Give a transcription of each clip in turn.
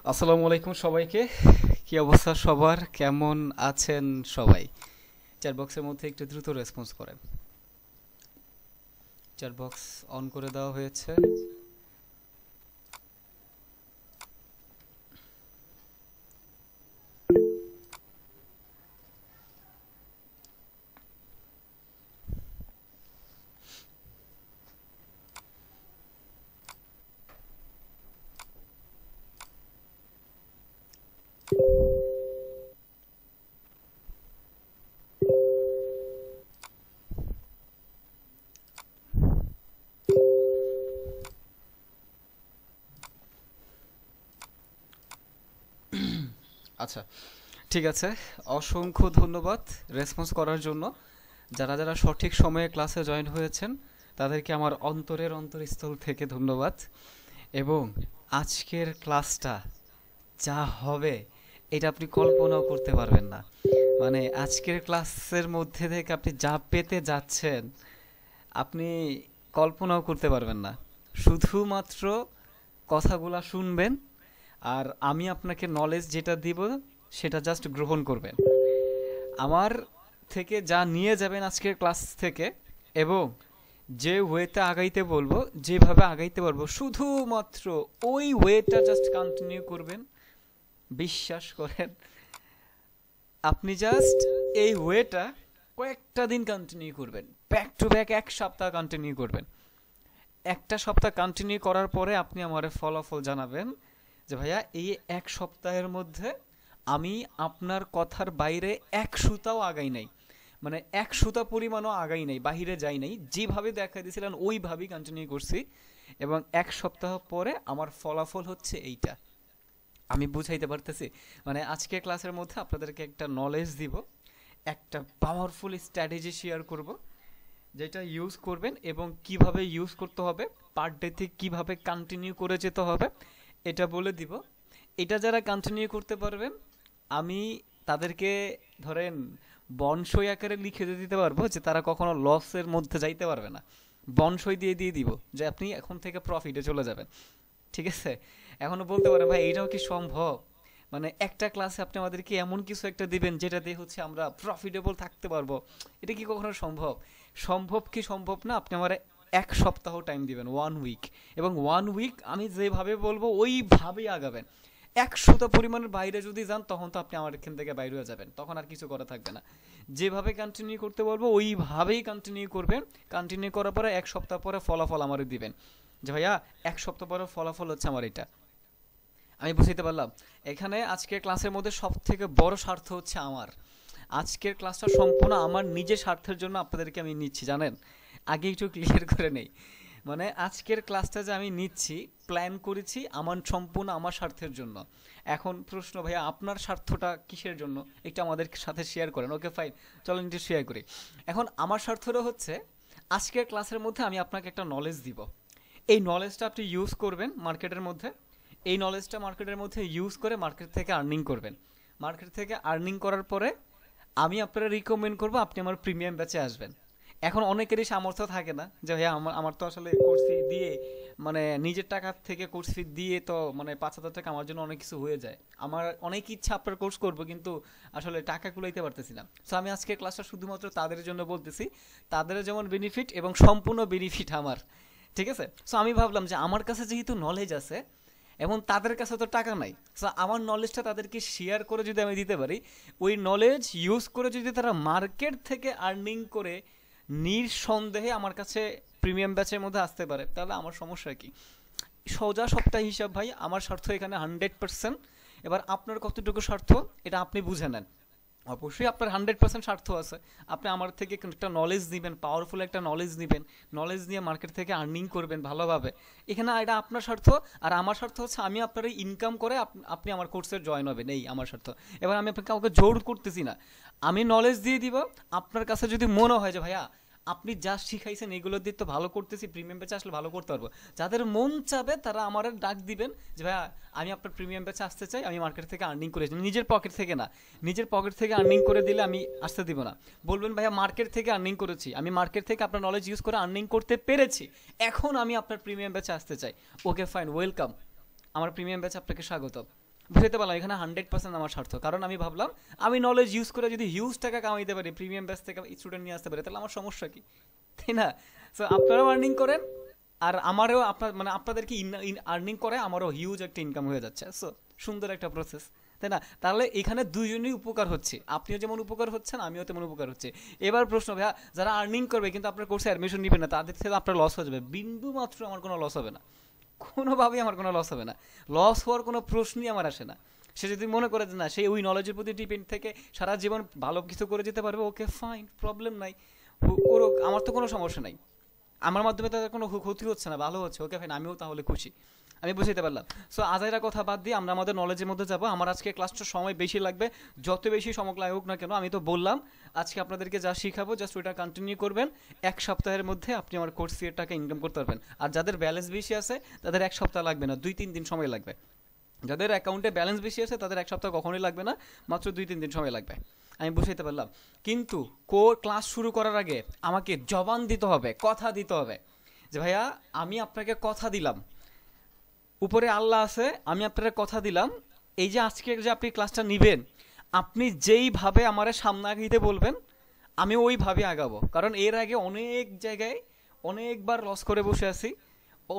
আসসালামু আলাইকুম সবাইকে। কি অবস্থা সবার, কেমন আছেন সবাই? চ্যাট বক্সের মধ্যে একটু দ্রুত রেসপন্স করেন। চ্যাট বক্স অন করে দেওয়া হয়েছে। আচ্ছা, ঠিক আছে। অসংখ্য ধন্যবাদ রেসপন্স করার জন্য। যারা যারা সঠিক সময়ে ক্লাসে জয়েন হয়েছেন তাদেরকে আমার অন্তরের অন্তরস্থল থেকে ধন্যবাদ। এবং আজকের ক্লাসটা যা হবে এটা আপনি কল্পনাও করতে পারবেন না। মানে আজকের ক্লাসের মধ্যে থেকে আপনি যা পেতে যাচ্ছেন আপনি কল্পনাও করতে পারবেন না। শুধুমাত্র কথাগুলা শুনবেন আর আমি আপনাকে নলেজ যেটা দিব সেটা জাস্ট গ্রহণ করবেন। আমার থেকে যা নিয়ে যাবেন আজকের ক্লাস থেকে, এবং যে ওয়েতে আগাইতে বলবো, যেভাবে আগাইতে পারবো, শুধুমাত্র ওই ওয়েটা জাস্ট কন্টিনিউ করবেন। বিশ্বাস করেন, আপনি জাস্ট এই ওয়েটা কয়েকটা দিন কন্টিনিউ করবেন, ব্যাক টু ব্যাক 1 সপ্তাহ কন্টিনিউ করবেন। একটা সপ্তাহ কন্টিনিউ করার পরে আপনি আমার ফলাফল জানাবেন যে ভাইয়া এই 1 সপ্তাহের মধ্যে আমি আপনার কথার বাইরে 1 সুতাও আগাই নাই, মানে 1 সুতা পরিমাণও আগাই নাই, বাহিরে যাই নাই, যেভাবে দেখা দিয়েছিলেন ওইভাবেই কন্টিনিউ করছি। এবং 1 সপ্তাহ পরে আমার ফলাফল হচ্ছে এইটা। আমি বুঝাইতে পারতেছি? মানে আজকে ক্লাসের মধ্যে আপনাদেরকে একটা নলেজ দিব, একটা পাওয়ারফুল স্ট্র্যাটেজি শেয়ার করব, যেটা ইউজ করবেন এবং কিভাবে ইউজ করতে হবে, পার ডেতে কিভাবে কন্টিনিউ করে যেতে হবে এটা বলে দিব। এটা যারা কন্টিনিউ করতে পারবেন আমি তাদেরকে ধরেন বনসই আকারে লিখে দিতে পারবো যে তারা কখনো লসের মধ্যে যাইতে পারবে না। বনসই দিয়ে দিয়ে দিব যে আপনি এখন থেকে প্রফিটে চলে যাবেন। ঠিক আছে? এখনো বলতে পারেন ভাই এইটাও কি সম্ভব? মানে একটা ক্লাসে আপনি আমাদেরকে এমন কিছু একটা দিবেন যেটা দিয়ে হচ্ছে আমরা প্রফিটেবল থাকতে পারবো, এটা কি কখনো সম্ভব? সম্ভব কি সম্ভব না, আপনি আমার 1 সপ্তাহ টাইম দিবেন, 1 উইক। এবং 1 উইক আমি যেভাবে বলবো ওইভাবেই আগাবেন। 100টা পরিমাণের বাইরে যদি যান তখন তো আপনি আমার এখান থেকে বাইরে হয়ে যাবেন, তখন আর কিছু করা থাকবে না। যেভাবে কন্টিনিউ করতে বলবো ওইভাবেই কন্টিনিউ করবেন। কন্টিনিউ করার পরে 1 সপ্তাহ পরে ফলাফল আমারে দিবেন যে ভাইয়া 1 সপ্তাহ পরে ফলাফল হচ্ছে আমার এটা। আমি বুঝতে পারলাম। এখানে আজকের ক্লাসের মধ্যে সব থেকে বড় স্বার্থ হচ্ছে আমার। আজকের ক্লাসটা সম্পূর্ণ আমার নিজের স্বার্থের জন্য আপনাদেরকে আমি নিচ্ছি, জানেন? আগে একটু ক্লিয়ার করে নেই। মানে আজকের ক্লাসটা যে আমি নিচ্ছি, প্ল্যান করেছি আমার সম্পূর্ণ আমার স্বার্থের জন্য। এখন প্রশ্ন, ভাইয়া আপনার স্বার্থটা কিসের জন্য একটু আমাদের সাথে শেয়ার করেন। ওকে ফাইন, চলেন একটু শেয়ার করি। এখন আমার স্বার্থটা হচ্ছে আজকের ক্লাসের মধ্যে আমি আপনাকে একটা নলেজ দিব। এই নলেজটা আপনি ইউজ করবেন মার্কেটের মধ্যে। এই নলেজটা মার্কেটের মধ্যে ইউজ করে মার্কেট থেকে আর্নিং করবেন। মার্কেট থেকে আর্নিং করার পরে আমি আপনারা রিকমেন্ড করবো আপনি আমার প্রিমিয়াম ব্যাচে আসবেন। এখন অনেকেরই সামর্থ্য থাকে না যে ভাইয়া আমার আমার তো আসলে কোর্স ফি দিয়ে, মানে নিজের টাকা থেকে কোর্স ফি দিয়ে তো মানে 5,000 টাকা আমার জন্য অনেক কিছু হয়ে যায়। আমার অনেক ইচ্ছা আপনার কোর্স করবো, কিন্তু আসলে টাকা কুলাইতে পারতেছি না। সো আমি আজকে ক্লাসটা শুধুমাত্র তাদের জন্য বলতেছি, তাদের যেমন বেনিফিট এবং সম্পূর্ণ বেনিফিট আমার। ঠিক আছে? সো আমি ভাবলাম যে আমার কাছে যেহেতু নলেজ আছে এবং তাদের কাছে তো টাকা নাই, সো আমার নলেজটা তাদেরকে শেয়ার করে যদি আমি দিতে পারি, ওই নলেজ ইউজ করে যদি তারা মার্কেট থেকে আর্নিং করে নিঃসন্দেহে আমার কাছে প্রিমিয়াম ব্যাচের মধ্যে আসতে পারে, তাহলে আমার সমস্যা কি? সোজা সপ্তাহ হিসাব ভাই, আমার স্বার্থ এখানে 100%। এবার আপনার কতটুকু স্বার্থ এটা আপনি বুঝে নেন। অবশ্যই আপনার 100% স্বার্থ আছে। আপনি আমার থেকে একটা নলেজ নেবেন, পাওয়ারফুল একটা নলেজ নেবেন, নলেজ নিয়ে মার্কেট থেকে আর্নিং করবেন ভালোভাবে। এখানে এটা আপনার স্বার্থ। আর আমার স্বার্থ হচ্ছে আমি আপনার ইনকাম করে আপনি আমার কোর্সে জয়েন হবেন, এই আমার স্বার্থ। এবার আমি আপনাকে কাউকে জোর করতেছি না, আমি নলেজ দিয়ে দিব। আপনার কাছে যদি মনে হয় যে ভাইয়া আপনি যা শিখাইছেন এগুলো দিয়ে তো ভালো করতেছি, প্রিমিয়াম ব্যাচে আসলে ভালো করতে পারবো, যাদের মন চাবে তারা আমার ডাক দিবেন যে ভাইয়া আমি আপনার প্রিমিয়াম ব্যাচে আসতে চাই, আমি মার্কেট থেকে আর্নিং করেছি, নিজের পকেট থেকে না। নিজের পকেট থেকে আর্নিং করে দিলে আমি আসতে দিব না। বলবেন ভাইয়া মার্কেট থেকে আর্নিং করেছি, আমি মার্কেট থেকে আপনার নলেজ ইউজ করে আর্নিং করতে পেরেছি, এখন আমি আপনার প্রিমিয়াম ব্যাচে আসতে চাই। ওকে ফাইন, ওয়েলকাম, আমার প্রিমিয়াম ব্যাচে আপনাকে স্বাগত। বুঝতে পারলাম এখানে 100% আমার স্বার্থ, কারণ আমি ভাবলাম আমি নলেজ ইউজ করে যদি হিউজ টাকা কামাইতে পারি, প্রিমিয়াম ব্যাচ থেকে স্টুডেন্ট নিয়ে আসতে পারি, তাহলে আমার সমস্যা কি, তাই না? সো আপনারাও আর্নিং করেন, আর আমারও আপনার মানে আপনাদেরকে আর্নিং করে আমারও হিউজ একটা ইনকাম হয়ে যাচ্ছে। সো সুন্দর একটা প্রসেস, তাই না? তাহলে এখানে দুইজনই উপকার হচ্ছে, আপনিও যেমন উপকার হচ্ছেন আমিও তেমন উপকার হচ্ছে। এবার প্রশ্ন ভাইয়া, যারা আর্নিং করবে কিন্তু আপনার কোর্সে অ্যাডমিশন নেবে না, তাদের থেকে আপনার লস হয়ে যাবে। বিন্দু মাত্র আমার কোনো লস হবে না, কোনোভাবেই আমার কোনো লস হবে না, লস হওয়ার কোনো প্রশ্নই আমার আসে না। সে যদি মনে করে যে না সে ওই নলেজের প্রতি ডিপেন্ড থেকে সারা জীবন ভালো কিছু করে যেতে পারবে, ওকে ফাইন, প্রবলেম নাই, ওর আমার তো কোনো সমস্যা নাই, আমার মাধ্যমে তাদের কোনো ক্ষতি হচ্ছে না, ভালো হচ্ছে, ওকে ফাইন, আমিও তাহলে খুশি। আমি বুঝতে পারলাম। সো আজাইরা কথা বাদ দিয়ে আমরা আমাদের নলেজের মধ্যে যাবো। আমার আজকে ক্লাসটা সময় বেশি লাগবে, যত বেশি সময় লাগুক না কেন, আমি তো বললাম আজকে আপনাদেরকে যা শিখাবো জাস্ট ওইটা কন্টিনিউ করবেন। এক সপ্তাহের মধ্যে আপনি আমার কোর্স ফির টাকা ইনকাম করতে পারবেন। আর যাদের ব্যালেন্স বেশি আছে তাদের এক সপ্তাহ লাগবে না, 2-3 দিন সময় লাগবে। যাদের অ্যাকাউন্টে ব্যালেন্স বেশি আছে তাদের এক সপ্তাহ কখনোই লাগবে না, মাত্র 2-3 দিন সময় লাগবে। আমি বুঝাইতে পারলাম। কিন্তু ক্লাস শুরু করার আগে আমাকে জবান দিতে হবে, কথা দিতে হবে যে ভাইয়া আমি আপনাকে কথা দিলাম, উপরে আল্লাহ আছে, আমি আপনার কথা দিলাম, এই যে আজকে যে আপনি ক্লাসটা নিবেন, আপনি যেইভাবে আমার সামনে আগাইতে বলবেন আমি ওইভাবে আগাবো। কারণ এর আগে অনেক জায়গায় অনেকবার লস করে বসে আছি,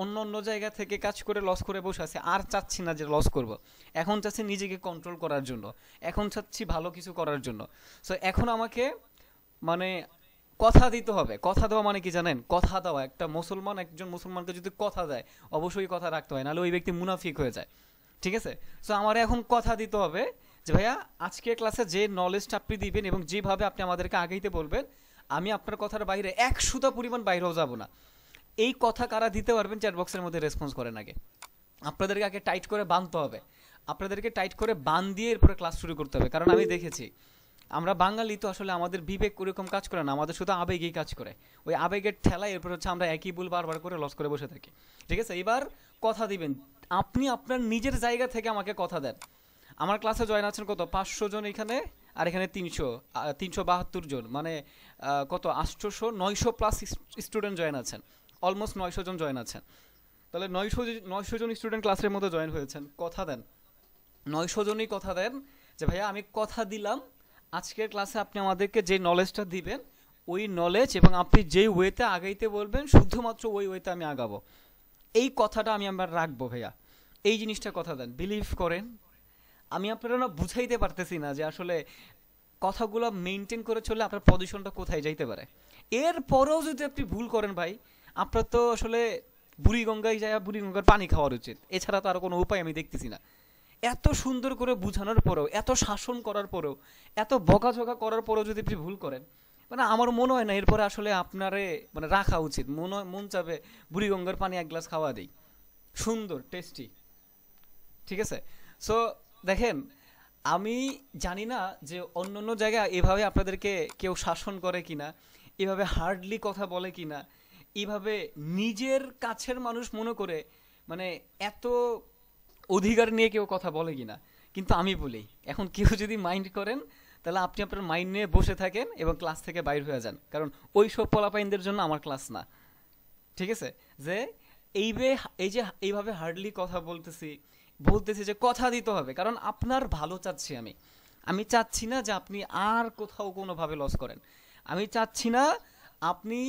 অন্য অন্য জায়গা থেকে কাজ করে লস করে বসে আছি, আর চাচ্ছি না যে লস করব। এখন চাচ্ছি নিজেকে কন্ট্রোল করার জন্য, এখন চাচ্ছি ভালো কিছু করার জন্য। সো এখন আমাকে মানে কথা দিতে হবে। কথা দেওয়া মানে কি জানেন? কথা দেওয়া, একটা মুসলমান একজন মুসলমানকে যদি কথা দেয় অবশ্যই কথা রাখতে হয়, নাহলে ওই ব্যক্তি মুনাফিক হয়ে যায়, ঠিক আছে? সো আমার এখন কথা দিতে হবে যে ভাইয়া আজকে ক্লাসে যে নলেজটা আপনি দিবেন এবং যেভাবে আপনি আমাদেরকে আগাইতে বলবেন, আমি আপনার কথার বাইরে 1 সুতা পরিমাণ বাইরেও যাব না। এই কথা কারা দিতে পারবেন চ্যাট বক্সের মধ্যে রেসপন্স করেন আগে। আপনাদেরকে আগে টাইট করে বাঁধতে হবে, আপনাদেরকে টাইট করে বাঁধ দিয়ে এরপরে ক্লাস শুরু করতে হবে। কারণ আমি দেখেছি আমরা বাঙালি তো আসলে আমাদের বিবেক ওরকম কাজ করে না, আমাদের শুধু আবেগেই কাজ করে। ওই আবেগের ঠেলায় এরপর হচ্ছে আমরা একই ভুল বারবার করে লস করে বসে থাকি, ঠিক আছে? এবার কথা দিবেন, আপনি আপনার নিজের জায়গা থেকে আমাকে কথা দেন। আমার ক্লাসে জয়েন আছেন কত 500 জন এখানে, আর এখানে 372 জন, মানে কত 800-900 প্লাস স্টুডেন্ট জয়েন আছেন, অলমোস্ট 900 জন জয়েন আছেন। তাহলে 900 জন স্টুডেন্ট ক্লাসের মধ্যে জয়েন হয়েছেন, কথা দেন 900 জনই কথা দেন যে ভাইয়া আমি কথা দিলাম আজকের ক্লাসে আপনি আমাদেরকে যে নলেজটা দিবেন ওই নলেজ এবং আপনি যেই ওয়েতে আগাইতে বলবেন শুধুমাত্র ওই ওয়েতে আমি আগাবো। এই কথাটা আমি আমার রাখবো ভাইয়া, এই জিনিসটা কথা দেন, বিলিভ করেন। আমি আপনারা না বুঝাইতে পারতেছি না যে আসলে কথাগুলো মেনটেন করে চলে আপনার পজিশনটা কোথায় যাইতে পারে। এরপরেও যদি আপনি ভুল করেন ভাই, আপনার তো আসলে বুড়িগঙ্গায় যায় বুড়িগঙ্গার পানি খাওয়ার উচিত, এছাড়া তো আরও কোনো উপায় আমি দেখতেছি না। এত সুন্দর করে বোঝানোর পরেও, এত শাসন করার পরেও, এত বকাঝকা করার পরেও যদি আপনি ভুল করেন, মানে আমার মনে হয় না এরপরে আসলে আপনারে মানে রাখা উচিত। মন চাবে বুড়িগঙ্গার পানি 1 গ্লাস খাওয়া দেই, সুন্দর টেস্টি, ঠিক আছে? সো দেখেন, আমি জানি না যে অন্য অন্য জায়গায় এভাবে আপনাদেরকে কেউ শাসন করে কিনা, এভাবে হার্ডলি কথা বলে কিনা, এভাবে নিজের কাছের মানুষ মনে করে মানে এত অধিকার নিয়ে কেউ কথা বলে কিনা, কিন্তু আমি বলি এখন কেউ যদি মাইন্ড করেন তাহলে আপনি আপনার মাইন্ড নিয়ে বসে থাকেন এবং ক্লাস থেকে বাইর হয়ে যান, কারণ ওই সব পোলাপাইনদের জন্য আমার ক্লাস না, ঠিক আছে? যে এই যে এইভাবে হার্ডলি কথা বলতেছি যে কথা দিতে হবে, কারণ আপনার ভালো চাচ্ছি আমি চাচ্ছি না যে আপনি আর কোথাও কোনোভাবে লস করেন, আমি চাচ্ছি না আপনি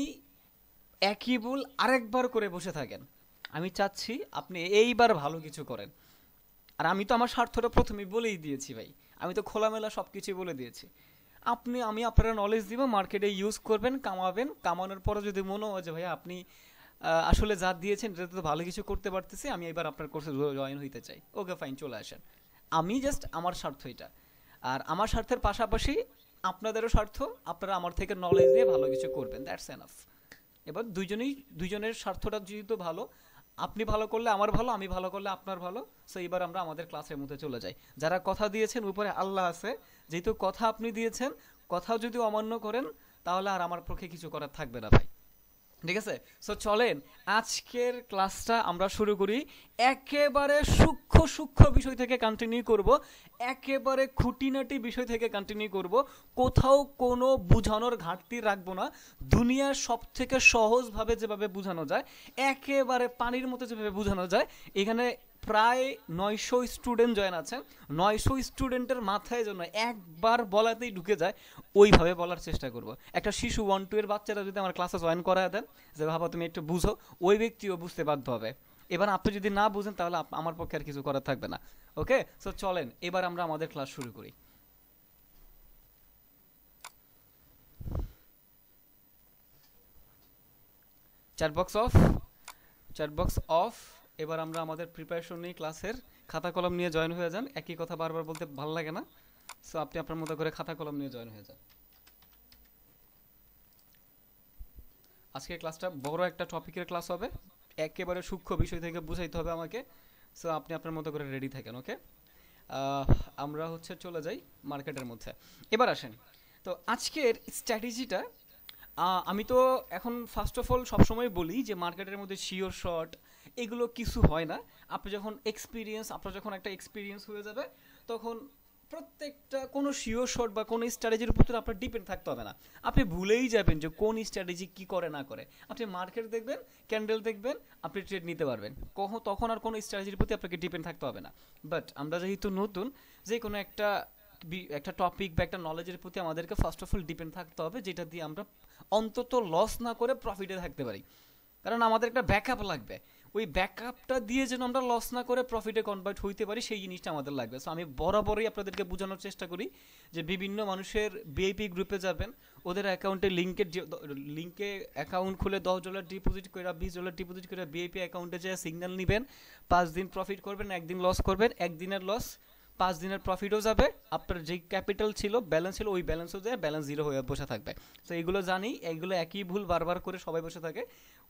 একই ভুল আরেকবার করে বসে থাকেন, আমি চাচ্ছি আপনি এইবার ভালো কিছু করেন। আর আমি তো আমার স্বার্থটা প্রথমেই বলেই দিয়েছি ভাই, আমি তো খোলামেলা সব কিছুই বলে দিয়েছি। আমি আপনারা নলেজ দিব, মার্কেটে ইউজ করবেন, কামাবেন, কামানোর পরে যদি মনে হয় যে ভাই আপনি আসলে যা দিয়েছেন এটাতে তো ভালো কিছু করতে পারতেছি, আমি এবার আপনার কোর্সে জয়েন হইতে চাই, ওকে ফাইন, চলে আসেন। আমি জাস্ট আমার স্বার্থ এটা, আর আমার স্বার্থের পাশাপাশি আপনাদেরও স্বার্থ, আপনারা আমার থেকে নলেজ দিয়ে ভালো কিছু করবেন, দ্যাটস এনাফ। এবার দুইজনের স্বার্থটা যেহেতু ভালো, আপনি ভালো করলে আমার ভালো, আমি ভালো করলে আপনার ভালো। সো এবার আমরা আমাদের ক্লাসের মধ্যে চলে যাই। যারা কথা দিয়েছেন উপরে আল্লাহ আছে, যেহেতু কথা আপনি দিয়েছেন, কথাও যদি অমান্য করেন তাহলে আর আমার পক্ষে কিছু করার থাকবে না ভাই, ঠিক আছে? সো চলেন আজকের ক্লাসটা আমরা শুরু করি। একেবারে সূক্ষ্ম বিষয় থেকে কন্টিনিউ করব, একেবারে খুঁটিনাটি বিষয় থেকে কন্টিনিউ করব, কোথাও কোনো বুঝানোর ঘাটতি রাখবো না। দুনিয়ার সব থেকে সহজভাবে যেভাবে বোঝানো যায়, একেবারে পানির মতো যেভাবে বোঝানো যায়, এখানে প্রায় 900 স্টুডেন্ট জয়েন আছেন, 900 স্টুডেন্টের মাথায় যেন একবার বলাতেই ঢুকে যায় ওইভাবে বলার চেষ্টা করব। একটা শিশু 1-2 এর বাচ্চারা যদি আমার ক্লাসে জয়েন করায় দেন যে বাবা তুমি একটু বুঝো, ওই ব্যক্তিও বুঝতে বাধ্য হবে। এবার আপনি যদি না বুঝেন তাহলে আমার পক্ষে আর কিছু করার থাকবে না। ওকে, সো চলেন এবার আমরা আমাদের ক্লাস শুরু করি। Chatbox of. এবার আমরা আমাদের প্রিপারেশন নিয়ে ক্লাসের খাতা কলম নিয়ে জয়েন হয়ে যান। একই কথা বারবার বলতে ভালো লাগে না, সো আপনি আপনার মতো করে খাতা কলম নিয়ে জয়েন হয়ে যান। আজকের ক্লাসটা বড় একটা টপিকের ক্লাস হবে, একেবারে সূক্ষ্ম বিষয় থেকে বুঝাইতে হবে আমাকে, সো আপনি আপনার মতো করে রেডি থাকেন। ওকে, আমরা হচ্ছে চলে যাই মার্কেটের মধ্যে। এবার আসেন, তো আজকের স্ট্র্যাটেজিটা আমি তো এখন ফার্স্ট অফ অল সবসময় বলি যে মার্কেটের মধ্যে শিওর শর্ট এগুলো কিছু হয় না। আপনার যখন একটা এক্সপিরিয়েন্স হয়ে যাবে তখন প্রত্যেকটা কোনো শিওর শর্ট বা কোনো স্ট্র্যাটেজির উপর আপনার ডিপেন্ড থাকতে হবে না। আপনি ভুলেই যাবেন যে কোন স্ট্র্যাটেজি কি করে না করে। আপনি মার্কেট দেখবেন, ক্যান্ডেল দেখবেন, আপনি ট্রেড নিতে পারবেন, তখন আর কোনো স্ট্র্যাটেজির প্রতি আপনাকে ডিপেন্ড থাকতে হবে না। বাট আমরা যেহেতু নতুন, যে কোনো একটা টপিক বা একটা নলেজের প্রতি আমাদেরকে ফার্স্ট অফ অল ডিপেন্ড থাকতে হবে, যেটা দিয়ে আমরা অন্তত লস না করে প্রফিটে থাকতে পারি। কারণ আমাদের একটা ব্যাকআপ লাগবে, ওই ব্যাকআপটা দিয়ে যেন আমরা লস না করে প্রফিটে কনভার্ট হইতে পারি, সেই জিনিসটা আমাদের লাগবে। সো আমি বরাবরই আপনাদেরকে বোঝানোর চেষ্টা করি যে বিভিন্ন মানুষের ভিআইপি গ্রুপে যাবেন, ওদের অ্যাকাউন্টে লিঙ্কে অ্যাকাউন্ট খুলে $10 ডিপোজিট করে $20 ডিপোজিট করে ভিআইপি অ্যাকাউন্টে যে সিগন্যাল নেবেন, 5 দিন প্রফিট করবেন, একদিন লস করবেন, একদিনের লস 5 দিনের প্রফিটও যাবে, আপনার যেই ক্যাপিটাল ছিল ব্যালেন্স ছিল ওই ব্যালেন্সও যায়, ব্যালেন্স জিরো হয়ে বসে থাকবে। তো এইগুলো জানি, এইগুলো একই ভুল বারবার করে সবাই বসে থাকে,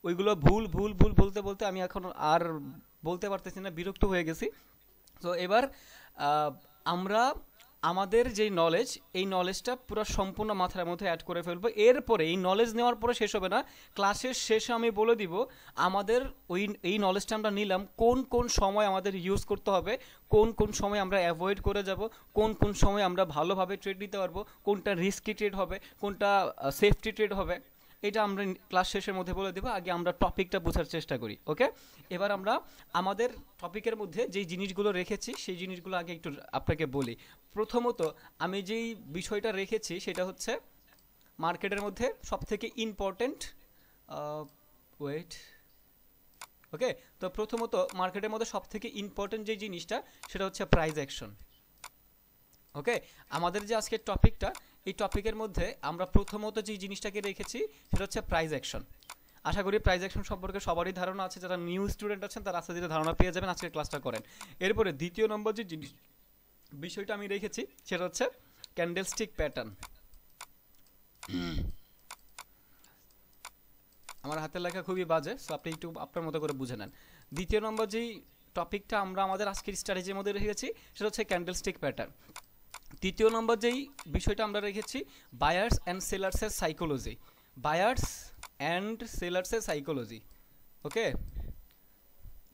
ওইগুলো ভুল ভুল ভুল বলতে বলতে আমি এখন আর বলতে পারতেছি না, বিরক্ত হয়ে গেছি। তো এবার আমরা আমাদের যেই নলেজ, এই নলেজটা পুরো সম্পূর্ণ মাথার মধ্যে অ্যাড করে ফেলবো। এরপরে এই নলেজ নেওয়ার পরে শেষ হবে না, ক্লাসের শেষে আমি বলে দিব আমাদের এই নলেজটা আমরা নিলাম কোন কোন সময় আমাদের ইউজ করতে হবে, কোন কোন সময় আমরা অ্যাভয়েড করে যাব, কোন কোন সময় আমরা ভালোভাবে ট্রেড নিতে পারবো, কোনটা রিস্কি ট্রেড হবে, কোনটা সেফটি ট্রেড হবে, এটা আমরা ক্লাস শেষের মধ্যে বলে দেবো। আগে আমরা টপিকটা বোঝার চেষ্টা করি। ওকে, এবার আমরা আমাদের টপিকের মধ্যে যেই জিনিসগুলো রেখেছি সেই জিনিসগুলো আগে একটু আপনাকে বলি। প্রথমত আমি যেই বিষয়টা রেখেছি সেটা হচ্ছে মার্কেটের মধ্যে সবথেকে ইম্পর্টেন্ট ওকে, তো প্রথমত মার্কেটের মধ্যে সবথেকে ইম্পর্টেন্ট যে জিনিসটা সেটা হচ্ছে প্রাইস অ্যাকশন। ওকে, আমাদের যে আজকের টপিকটা, এই টপিকের মধ্যে আমরা প্রথমত যে জিনিসটাকে রেখেছি সেটা হচ্ছে প্রাইস অ্যাকশন। আশা করি প্রাইস অ্যাকশন সম্পর্কে সবারই ধারণা আছে, যারা নিউ স্টুডেন্ট আছেন তারা আস্তে ধীরে ধারণা পেয়ে যাবেন, আজকের ক্লাসটা করেন। এরপরে দ্বিতীয় নম্বর যে বিষয়টা আমি রেখেছি সেটা হচ্ছে ক্যান্ডেলস্টিক প্যাটার্ন। আমার হাতের লেখা খুবই বাজে, সো আপনি একটু আপনার মতো করে বুঝে নেন। দ্বিতীয় নম্বর যেই টপিকটা আমরা আমাদের আজকের স্ট্র্যাটেজির মধ্যে রেখেছি সেটা হচ্ছে ক্যান্ডেলস্টিক প্যাটার্ন। তৃতীয় নম্বর যেই বিষয়টা আমরা রেখেছি বায়ার্স অ্যান্ড সেলার্সের সাইকোলজি। বায়ার্স অ্যান্ড সেলার্সের সাইকোলজি। ওকে,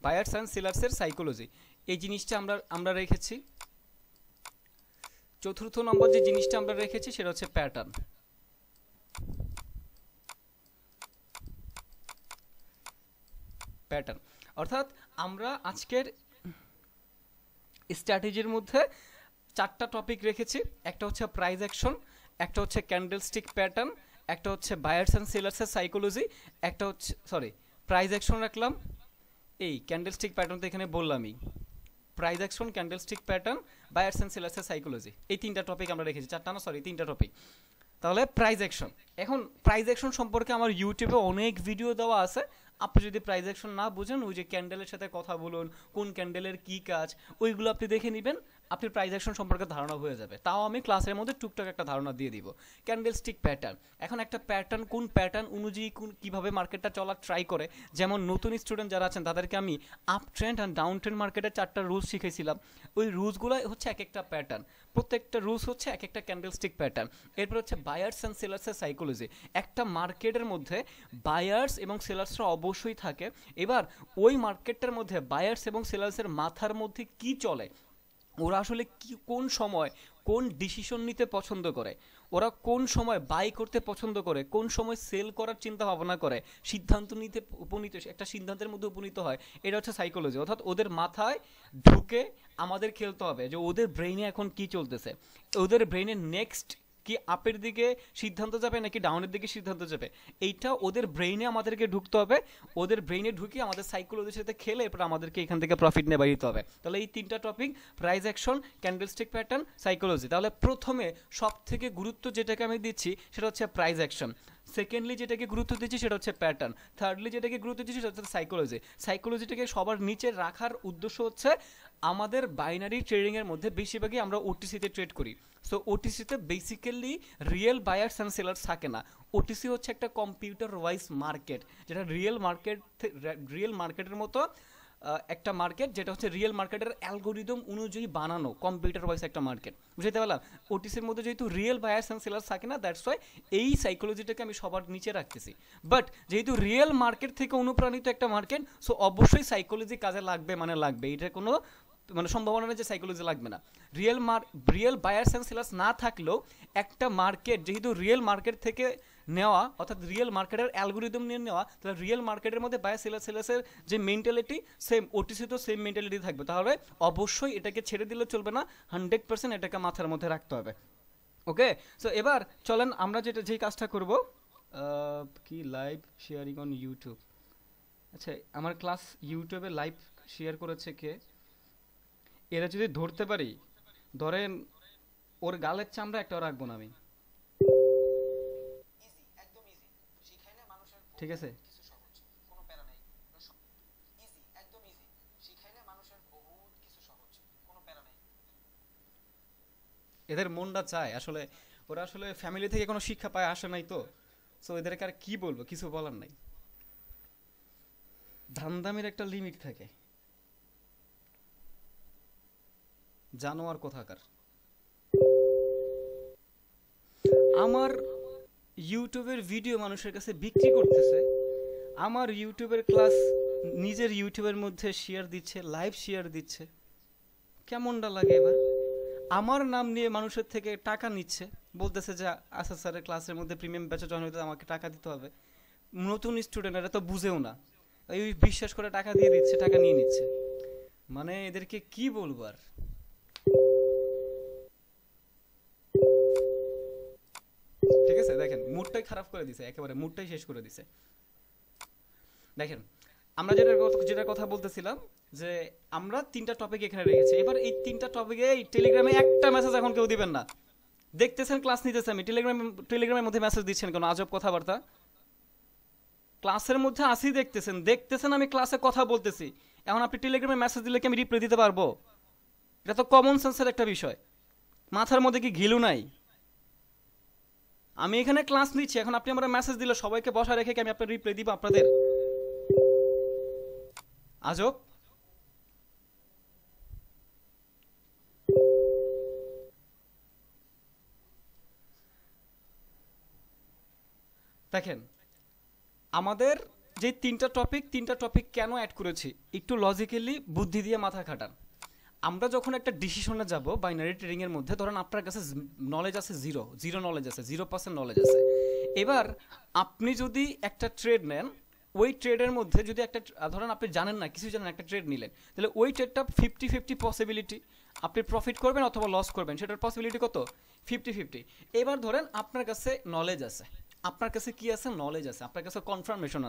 বায়ার্স অ্যান্ড সেলার্সের সাইকোলজি, এই জিনিসটা আমরা রেখেছি। চতুর্থ নম্বর যে জিনিসটা আমরা রেখেছি সেটা হচ্ছে প্যাটার্ন। অর্থাৎ আমরা আজকের স্ট্র্যাটেজির মধ্যে 4টা টপিক রেখেছি। একটা হচ্ছে প্রাইস অ্যাকশন, একটা হচ্ছে ক্যান্ডেলস্টিক প্যাটার্ন, একটা হচ্ছে বায়ার্স অ্যান্ড সেলার্সের সাইকোলজি, একটা হচ্ছে প্রাইস অ্যাকশন রাখলাম, এই ক্যান্ডেলস্টিক প্যাটার্ন তো এখানে বললামই, price action, candlestick pattern, buyers and সেলার্সের সাইকোলজি, এই 3টা টপিক আমরা রেখেছি। 4টা না, 3টা টপিক। তাহলে প্রাইস অ্যাকশন, এখন প্রাইস অ্যাকশন সম্পর্কে আমার ইউটিউবে অনেক ভিডিও দেওয়া আছে। আপনি যদি প্রাইস অ্যাকশন না বুঝেন, ওই যে ক্যান্ডেলের সাথে কথা বলুন, কোন ক্যান্ডেলের কি কাজ, ওইগুলো আপনি দেখে নেবেন, আপনি প্রাইস অ্যাকশন সম্পর্কে ধারণা হয়ে যাবে। তাও আমি ক্লাসের মধ্যে টুকটাক একটা ধারণা দিয়ে দিব। ক্যান্ডেলস্টিক প্যাটার্ন, এখন একটা প্যাটার্ন, কোন প্যাটার্ন অনুযায়ী কীভাবে মার্কেটটা চলার ট্রাই করে। যেমন নতুন স্টুডেন্ট যারা আছেন তাদেরকে আমি up trend and down trend মার্কেটের 4টা রুলস শিখেছিলাম। ওই রুলসগুলো হচ্ছে এক একটা প্যাটার্ন, প্রত্যেকটা রুলস হচ্ছে এক একটা ক্যান্ডেলস্টিক প্যাটার্ন। এরপর হচ্ছে বায়ার্স অ্যান্ড সেলার্সের সাইকোলজি। একটা মার্কেটের মধ্যে বায়ার্স এবং সেলার্সরা অবশ্যই থাকে। এবার ওই মার্কেটটার মধ্যে বায়ার্স এবং সেলার্সের মাথার মধ্যে কি চলে, ওরা আসলে কি কোন সময় কোন ডিসিশন নিতে পছন্দ করে, ওরা কোন সময় বাই করতে পছন্দ করে, কোন সময় সেল করার চিন্তা ভাবনা করে, সিদ্ধান্ত নিতে উপনীত একটা সিদ্ধান্তের মধ্যে উপনীত হয়, এটা হচ্ছে সাইকোলজি। অর্থাৎ ওদের মাথায় ঢুকে আমাদের খেলতে হবে যে ওদের ব্রেইনে এখন কি চলতেছে, ওদের ব্রেইনে নেক্সট কি আপের দিকে সিদ্ধান্ত যাবে নাকি ডাউনের দিকে সিদ্ধান্ত যাবে, এইটা ওদের ব্রেইনে আমাদেরকে ঢুকতে হবে। ওদের ব্রেইনে ঢুকিয়ে আমাদের সাইকোলজির সাথে খেলে এরপর আমাদেরকে এখান থেকে প্রফিট নিয়ে বাড়িতে হবে। তাহলে এই তিনটা topic, price action, candlestick pattern, psychology. তাহলে প্রথমে সব থেকে গুরুত্ব যেটাকে আমি দিচ্ছি সেটা হচ্ছে প্রাইস অ্যাকশন, সেকেন্ডলি যেটাকে গুরুত্ব দিচ্ছি সেটা হচ্ছে প্যাটার্ন, থার্ডলি যেটাকে গুরুত্ব দিচ্ছি সেটা হচ্ছে সাইকোলজি। সাইকোলজিটাকে সবার নিচে রাখার উদ্দেশ্য হচ্ছে আমাদের বাইনারি ট্রেডিংয়ের মধ্যে বেশিরভাগই আমরা ওটিসিতে ট্রেড করি। সো ওটিসিতে basically real buyers and sellers থাকে না। ওটিসি হচ্ছে একটা কম্পিউটার ওয়াইজ মার্কেট, যেটা রিয়েল মার্কেটের মতো একটা মার্কেট, যেটা হচ্ছে রিয়েল মার্কেটের অ্যালগোরিদম অনুযায়ী বানানো কম্পিউটার ওয়াইজ একটা মার্কেট, বুঝতে পারলাম। ওটিসির মধ্যে যেহেতু রিয়েল বায়ার্স অ্যান্ড সেলার্স থাকে না, দ্যাটস ওয়াই এই সাইকোলজিটাকে আমি সবার নিচে রাখতেছি। বাট যেহেতু রিয়েল মার্কেট থেকে অনুপ্রাণিত একটা মার্কেট, সো অবশ্যই সাইকোলজি কাজে লাগবে, মানে লাগবে, এটা কোনো মানে সম্ভাবনা নেই যে সাইকোলজি লাগবে না। রিয়েল বায়ার্স অ্যান্ড সেলার্স না থাকলেও একটা মার্কেট যেহেতু রিয়েল মার্কেট থেকে নেওয়া, অর্থাৎ রিয়েল মার্কেটের অ্যালগোরিদম নিয়ে নেওয়া, তাহলে রিয়েল মার্কেটের মধ্যে বায়ার সেলার্সের যে মেন্টালিটি সেম, ওটিসি তো সেম মেন্টালিটি থাকবে। তাহলে অবশ্যই এটাকে ছেড়ে দিলে চলবে না, 100% এটাকে মাথার মধ্যে রাখতে হবে। ওকে, সো এবার চলেন আমরা যেই কাজটা করব, কি লাইভ শেয়ারিং অন ইউটিউব। আচ্ছা, আমার ক্লাস ইউটিউবে লাইভ শেয়ার করেছে কে? এরা যদি ধরতে পারি, ধরেন ওর গালের চামড়া একটাও রাখবো না আমি, ঠিক আছে? এদের মনটা চায় আসলে, ওরা আসলে ফ্যামিলি থেকে কোনো শিক্ষা পায় আসে নাই তো, সো এদেরকে আর কি বলবো, কিছু বলার নাই। ধান্দামির একটা লিমিট থাকে, জানোয়ার কোথাকার। আমার ইউটিউবের ভিডিও মানুষের কাছে বিক্রি করতেছে, আমার ইউটিউবের ক্লাস নিজের ইউটিউবের মধ্যে শেয়ার দিচ্ছে, লাইভ শেয়ার দিচ্ছে, কেমনটা লাগে এবার? আমার নাম নিয়ে মানুষের থেকে টাকা নিচ্ছে, বলতেছে যে আচ্ছা স্যারের ক্লাসের মধ্যে প্রিমিয়াম ব্যাচে জয়েন হতে আমাকে টাকা দিতে হবে। নতুন স্টুডেন্ট, এরা তো বুঝেও না, এই বিশ্বাস করে টাকা দিয়ে দিচ্ছে, টাকা নিয়ে নিচ্ছে। মানে এদেরকে কি বলবো আর। ঠিক আছে, দেখেন মুডটাই খারাপ করে দিছে, একেবারে মুডটাই শেষ করে দিছে। দেখেন আমরা যেটা কথা বলতেছিলাম যে আমরা তিনটা টপিক এখানে রেখেছি। এবার এই তিনটা টপিকে এই টেলিগ্রামে একটা মেসেজ এখন কেউ দিবেন না। দেখতেছেন ক্লাস নিতেছে, আমি টেলিগ্রামের মধ্যে মেসেজ দিচ্ছেন কেন? আজব কথাবার্তা। ক্লাসের মধ্যে আসি, দেখতেছেন আমি ক্লাসে কথা বলতেছি, এখন আপনি টেলিগ্রামে মেসেজ দিলে কি আমি রিপ্লাই দিতে পারবো? এটা তো কমন সেন্সের একটা বিষয়, মাথার মধ্যে কি ঘিলু নাই? আমি এখানে ক্লাস নিচ্ছি, এখন আপনি আমার মেসেজ দিলে সবাইকে বসা রেখে কি আমি আপনার রিপ্লাই দিব আপনাদের? আজব। দেখেন আমাদের যে তিনটা টপিক কেন অ্যাড করেছি, একটু লজিক্যালি বুদ্ধি দিয়ে মাথা খাটান। আমরা যখন একটা ডিসিশনে যাব বাইনারি ট্রেডিং এর মধ্যে, ধরেন আপনার কাছে নলেজ আছে জিরো নলেজ আছে, 0% নলেজ আছে। এবার আপনি যদি একটা ট্রেড নেন, ওই ট্রেডের মধ্যে যদি একটা ধরেন আপনি জানেন না, কিছু জানেন, একটা ট্রেড নিলেন, তাহলে ওই ট্রেডটা 50-50 পসিবিলিটি, আপনি প্রফিট করবেন অথবা লস করবেন, সেটার পসিবিলিটি কত? 50-50। এবার ধরেন আপনার কাছে নলেজ আছে, আপনার কাছে কি আছে? নলেজ আছে, আপনার কাছে কনফার্মেশন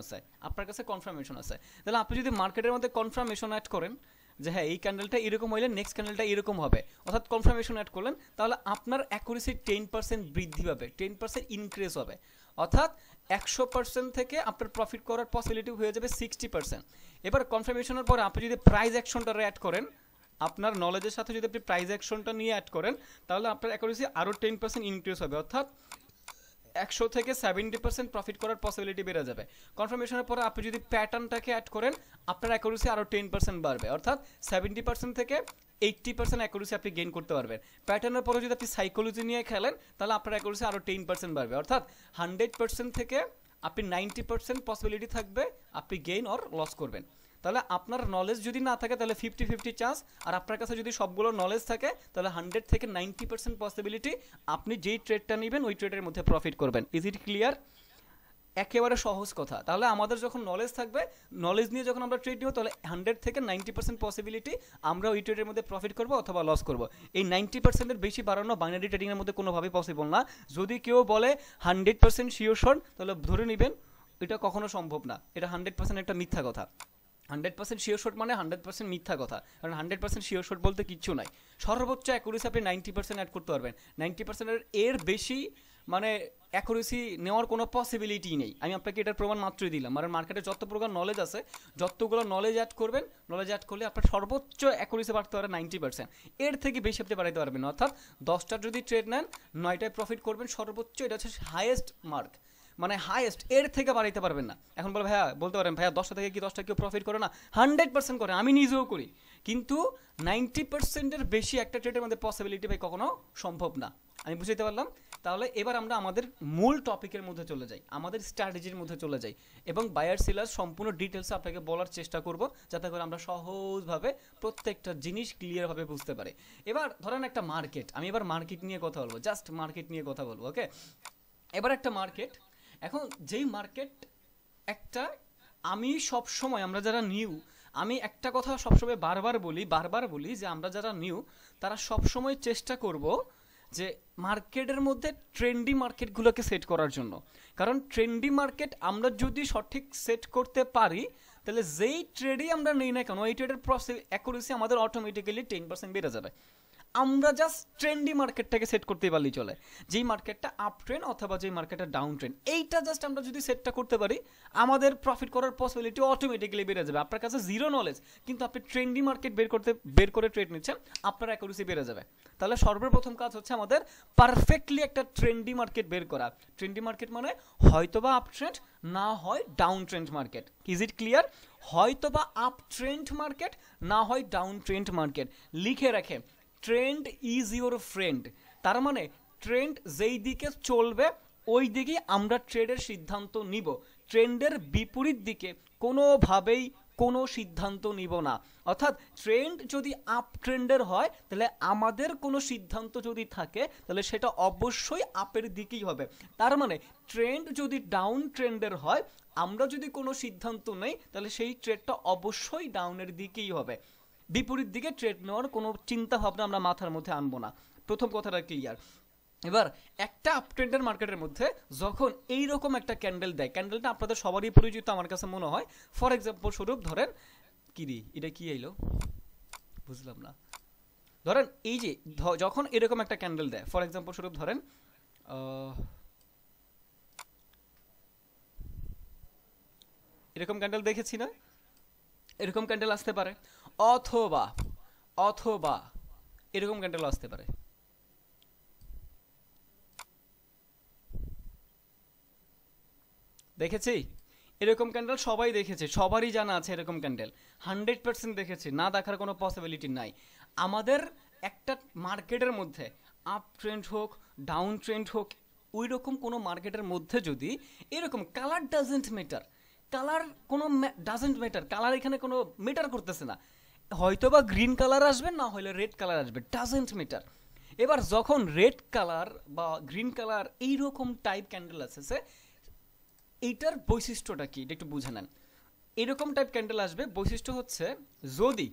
আছে। তাহলে আপনি যদি মার্কেটের মধ্যে কনফার্মেশন অ্যাড করেন যে হ্যাঁ এই ক্যান্ডেলটা এরকম হইলে নেক্সট ক্যান্ডেলটা এরকম হবে, অর্থাৎ কনফার্মেশন অ্যাড করলেন, তাহলে আপনার অ্যাকুরেসি 10% বৃদ্ধি পাবে, 10% ইনক্রিজ হবে। অর্থাৎ 100% থেকে আপনার প্রফিট করার পসিবিলিটি হয়ে যাবে 60%। এবার কনফার্মেশনের পরে আপনি যদি প্রাইস অ্যাকশনটা অ্যাড করেন, আপনার নলেজের সাথে যদি আপনি প্রাইস অ্যাকশনটা নিয়ে অ্যাড করেন, তাহলে আপনার অ্যাকুরেসি আরও 10% ইনক্রিজ হবে, অর্থাৎ 100 থেকে 70% প্রফিট করার পসিবিলিটি বেড়ে যাবে। কনফার্মেশনের পরে আপনি যদি প্যাটার্নটাকে অ্যাড করেন, আপনার অ্যাকুরেসি আরও 10% বাড়বে, অর্থাৎ 70% থেকে 80% অ্যাকুরেসি আপনি গেইন করতে পারবেন। প্যাটার্নের পরে যদি আপনি সাইকোলজি নিয়ে খেলেন, তাহলে আপনার অ্যাকুরেসি আরও 10% বাড়বে, অর্থাৎ 100% থেকে আপনি 90% পসিবিলিটি থাকবে আপনি গেইন অর লস করবেন। তাহলে আপনার নলেজ যদি না থাকে তাহলে 50-50 চান্স, আর আপনার কাছে যদি সবগুলো নলেজ থাকে তাহলে 100 থেকে 90% পসিবিলিটি আপনি যেই ট্রেডটা নেবেন ওই ট্রেডের মধ্যে প্রফিট করবেন। Is it clear? একেবারে সহজ কথা। তাহলে আমাদের যখন নলেজ থাকবে, নলেজ নিয়ে যখন আমরা ট্রেড নিব, তাহলে 100 থেকে 90% পসিবিলিটি আমরা ওই ট্রেডের মধ্যে প্রফিট করব অথবা লস করব। এই 90%-এর বেশি বাড়ানো বাইনারি ট্রেডিংয়ের মধ্যে কোনোভাবেই পসিবল না। যদি কেউ বলে 100% শিওর শট, তাহলে ধরে নেবেন এটা কখনো সম্ভব না, এটা 100% একটা মিথ্যা কথা। 100% শিওর শট মানে 100% মিথ্যা কথা, কারণ 100% শিওর শট বলতে কিচ্ছু নাই। সর্বোচ্চ অ্যাকুরেসি আপনি 90% অ্যাড করতে পারবেন, 90%-এর এর বেশি মানে অ্যাকুরেসি নেওয়ার কোনো পসিবিলিটি নেই। আমি আপনাকে এটার প্রমাণ মাত্রই দিলাম। মানে মার্কেটে যত প্রকার নলেজ আছে, যতগুলো নলেজ অ্যাড করবেন, নলেজ অ্যাড করলে আপনার সর্বোচ্চ অ্যাকুরেসি বাড়তে পারে 90%, এর থেকে বেশি আপনি বাড়াইতে পারবেন না। অর্থাৎ 10টার যদি ট্রেড নেন 9টায় প্রফিট করবেন সর্বোচ্চ, এটা হচ্ছে হাইয়েস্ট মার্ক, মানে হাইয়েস্ট, এর থেকে বাড়াইতে পারবেন না। এখন বলে ভাইয়া, বলতে পারেন ভাইয়া 10টা থেকে কি 10টা কেউ প্রফিট করে না? 100% করে, আমি নিজেও করি, কিন্তু 90%-এর বেশি একটা ট্রেডের মধ্যে পসিবিলিটি ভাই কখনো সম্ভব না। আমি বুঝাইতে পারলাম? তাহলে এবার আমরা আমাদের মূল টপিকের মধ্যে চলে যাই, আমাদের স্ট্র্যাটেজির মধ্যে চলে যাই, এবং বায়ার সেলার সম্পূর্ণ ডিটেলসে আপনাকে বলার চেষ্টা করব, যাতে করে আমরা সহজভাবে প্রত্যেকটা জিনিস ক্লিয়ারভাবে বুঝতে পারি। এবার ধরেন একটা মার্কেট, আমি এবার মার্কেট নিয়ে কথা বলবো, জাস্ট মার্কেট নিয়ে কথা বলবো, ওকে? এবার একটা মার্কেট, এখন যেই মার্কেট একটা, আমি সব সময়, আমরা যারা নিউ, আমি একটা কথা সবসময় বারবার বলি যে আমরা যারা নিউ তারা সবসময় চেষ্টা করব যে মার্কেটের মধ্যে ট্রেন্ডি মার্কেটগুলোকে সেট করার জন্য। কারণ ট্রেন্ডি মার্কেট আমরা যদি সঠিক সেট করতে পারি, তাহলে যেই ট্রেডই আমরা নিই না কেন ওই ট্রেডের অ্যাকুরেসি আমাদের অটোমেটিক্যালি 10% বেড়ে যাবে। আমরা জাস্ট ট্রেন্ডি মার্কেটটাকে সেট করতেই পারলেই চলে, যেই মার্কেটটা আপ ট্রেন্ড অথবা যেই মার্কেটটা ডাউন ট্রেন্ড, এইটা জাস্ট আমরা যদি সেটটা করতে পারি, আমাদের প্রফিট করার পসিবিলিটি অটোমেটিক্যালি বেড়ে যাবে। আপনার কাছে জিরো নলেজ, কিন্তু আপনি ট্রেন্ডি মার্কেট বের করে ট্রেড নিচ্ছেন, আপনার অ্যাকুরেসি বেড়ে যাবে। তাহলে সর্বপ্রথম কাজ হচ্ছে আমাদের পারফেক্টলি একটা ট্রেন্ডি মার্কেট বের করা। ট্রেন্ডি মার্কেট মানে হয়তোবা আপ ট্রেন্ড, না হয় down trend market. Is it clear? হয়তোবা আপ ট্রেন্ড মার্কেট, না হয় ডাউন ট্রেন্ড মার্কেট। লিখে রাখে, ট্রেন্ড ইজ ইউর ফ্রেন্ড। তার মানে ট্রেন্ড যেই দিকে চলবে ওই দিকেই আমরা ট্রেডের সিদ্ধান্ত নিব, ট্রেন্ডের বিপরীত দিকে কোনোভাবেই কোনো সিদ্ধান্ত নিব না। অর্থাৎ ট্রেন্ড যদি আপ ট্রেন্ডের হয়, তাহলে আমাদের কোনো সিদ্ধান্ত যদি থাকে তাহলে সেটা অবশ্যই আপের দিকেই হবে। তার মানে ট্রেন্ড যদি ডাউন ট্রেন্ডের হয়, আমরা যদি কোনো সিদ্ধান্ত নেই, তাহলে সেই ট্রেডটা অবশ্যই ডাউনের দিকেই হবে। বিপরীত দিকে ট্রেড নেওয়ার কোনো চিন্তা ভাবনা আমরা মাথার মধ্যে আনবো না। প্রথম কথাটা ক্লিয়ার। এবার একটা আপ ট্রেন্ডের মার্কেটের মধ্যে যখন এইরকম একটা ক্যান্ডেল দেয়, ক্যান্ডেলটা আপনাদের সবারই পরিচিত আমার কাছে মনে হয়। ফর এক্সাম্পল স্বরূপ ধরেন, কিরি এটা কি এলো বুঝলাম না। ধরেন এই যে যখন এরকম একটা ক্যান্ডেল দেয়, ফর এক্সাম্পল স্বরূপ ধরেন এরকম ক্যান্ডেল দেখেছি না, এরকম ক্যান্ডেল আসতে পারে, অথবা অথবা এরকম ক্যান্ডেল আসতে পারে। দেখেছি এরকম ক্যান্ডেল, সবাই দেখেছে, সবারই জানা আছে এরকম ক্যান্ডেল, 100% দেখেছি, না দেখার কোনো পসিবিলিটি নাই। আমাদের একটা মার্কেটের মধ্যে আপ ট্রেন্ড হোক ডাউন ট্রেন্ড হোক, ওই রকম কোনো মার্কেটের মধ্যে যদি এরকম কালার ডাজেন্ট ম্যাটার, কালার কোনো ডাজেন্ট ম্যাটার, কালার এখানে কোনো ম্যাটার করতেছে না, হয়তোবা গ্রিন কালার আসবে, না হলে রেড কালার আসবে, ডাজেন্ট ম্যাটার। এবার যখন রেড কালার বা গ্রিন কালার এইরকম টাইপ ক্যান্ডেল আসছে, এইটার বৈশিষ্ট্যটা কি এটা একটু বুঝে নেন। এরকম টাইপ ক্যান্ডেল আসবে, বৈশিষ্ট্য হচ্ছে যদি,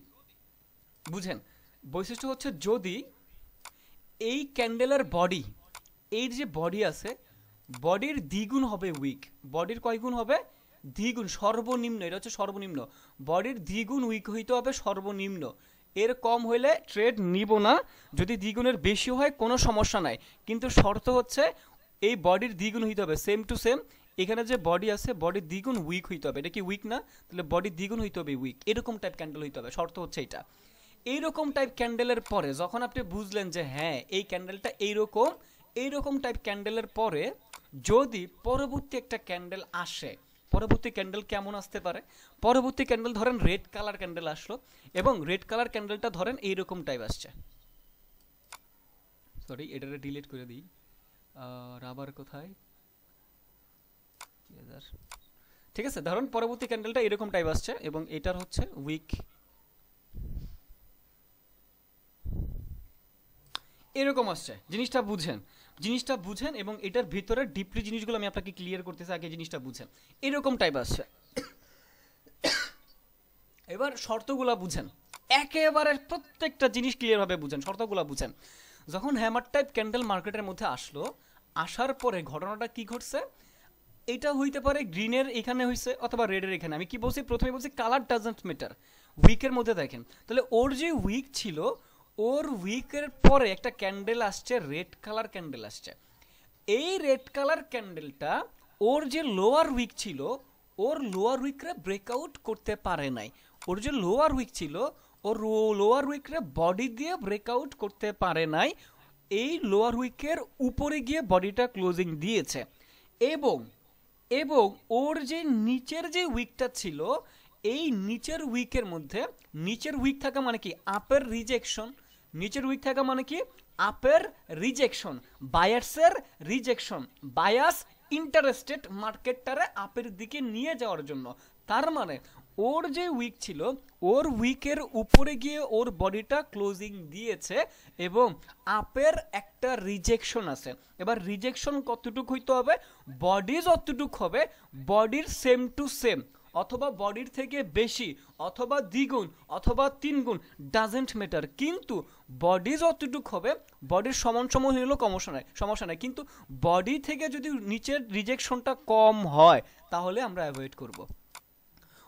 বুঝেন, বৈশিষ্ট্য হচ্ছে যদি এই ক্যান্ডেলের বডি, এই যে বডি আছে, বডির দ্বিগুণ হবে উইক। বডির কয় গুণ হবে? দ্বিগুণ, সর্বনিম্ন, এটা হচ্ছে সর্বনিম্ন। বডির দ্বিগুণ উইক হইতে হবে সর্বনিম্ন, এর কম হইলে ট্রেড নিব না। যদি দ্বিগুণের বেশি হয় কোনো সমস্যা নাই, কিন্তু শর্ত হচ্ছে এই বডির দ্বিগুণ হইতে হবে। সেম টু সেম এখানে যে বডি আছে, বডির দ্বিগুণ উইক হইতে হবে। এটা কি উইক না? তাহলে বডির দ্বিগুণ হইতে হবে উইক, এরকম টাইপ ক্যান্ডেল হইতে হবে, শর্ত হচ্ছে এটা। এইরকম টাইপ ক্যান্ডেলের পরে যখন আপনি বুঝলেন যে হ্যাঁ এই ক্যান্ডেলটা এইরকম, এইরকম টাইপ ক্যান্ডেলের পরে যদি পরবর্তী একটা ক্যান্ডেল আসে, পরবর্তী ক্যান্ডেল কেমন আসতে পারে? পরবর্তী ক্যান্ডেল ধরেন রেড কালার ক্যান্ডেল আসলো, এবং রেড কালার ক্যান্ডেলটা ধরেন এইরকম টাইপ আসছে, সরি এটারে ডিলিট করে দিই, রাবার কোথায়, ঠিক আছে, ধরুন পরবর্তী ক্যান্ডেলটা এরকম টাইপ আসছে এবং এটার হচ্ছে উইক এরকম আসছে। জিনিসটা বুঝেন এবং এটার ভিতরে ডিপলি জিনিসগুলো আমি আপনাকে ক্লিয়ার করতেছি, আগে জিনিসটা বুঝেন। এরকম টাইপ আসছে, এবার শর্তগুলা বুঝেন, একেবারে প্রত্যেকটা জিনিস ক্লিয়ার ভাবে বুঝেন, শর্তগুলা বুঝেন। যখন হ্যামার টাইপ ক্যান্ডেল মার্কেটের মধ্যে আসলো, আসার পরে ঘটনাটা কি ঘটছে, এটা হইতে পারে গ্রিনের এখানে হইছে অথবা রেডের এখানে। আমি কি বলছি, প্রথমে বলছি কালার ডাজন্ট ম্যাটার। উইকের মধ্যে দেখেন, তাহলে ওর যে উইক ছিল, ওর উইকের পরে একটা ক্যান্ডেল আসছে, রেড কালার ক্যান্ডেল আসছে। এই রেড কালার ক্যান্ডেলটা ওর যে লোয়ার উইক ছিল, ওর লোয়ার উইকরে ব্রেকআউট করতে পারে নাই। ওর যে লোয়ার উইক ছিল, ওর লোয়ার উইকরে বডি দিয়ে ব্রেকআউট করতে পারে নাই। এই লোয়ার উইকের উপরে গিয়ে বডিটা ক্লোজিং দিয়েছে এবং এবং ওর যে নিচের যে উইকটা ছিল, এই নিচের উইকের মধ্যে, নিচের উইক থাকা মানে কি আপের রিজেকশন, নিচের উইক থাকা মানে কি আপের রিজেকশন, বায়ার্সের রিজেকশন, বায়াস ইন্টারেস্টেড মার্কেটটারে আপের দিকে নিয়ে যাওয়ার জন্য। তার মানে ওর যে উইক ছিল, ওর উইকের উপরে গিয়ে ওর বডিটা ক্লোজিং দিয়েছে এবং আপের একটা রিজেকশন আছে। এবার রিজেকশন কতটুকু হইতে হবে, বডি যতটুকু হবে, বডির সেম টু সেম অথবা বডির থেকে বেশি অথবা দ্বিগুণ অথবা তিনগুণ, ডাজেন্ট ম্যাটার, কিন্তু বডি যতটুকু হবে, বডির সমান সমান হলেও সমস্যা নাই, কিন্তু বডি থেকে যদি নিচের রিজেকশনটা কম হয় তাহলে আমরা অ্যাভয়েড করব।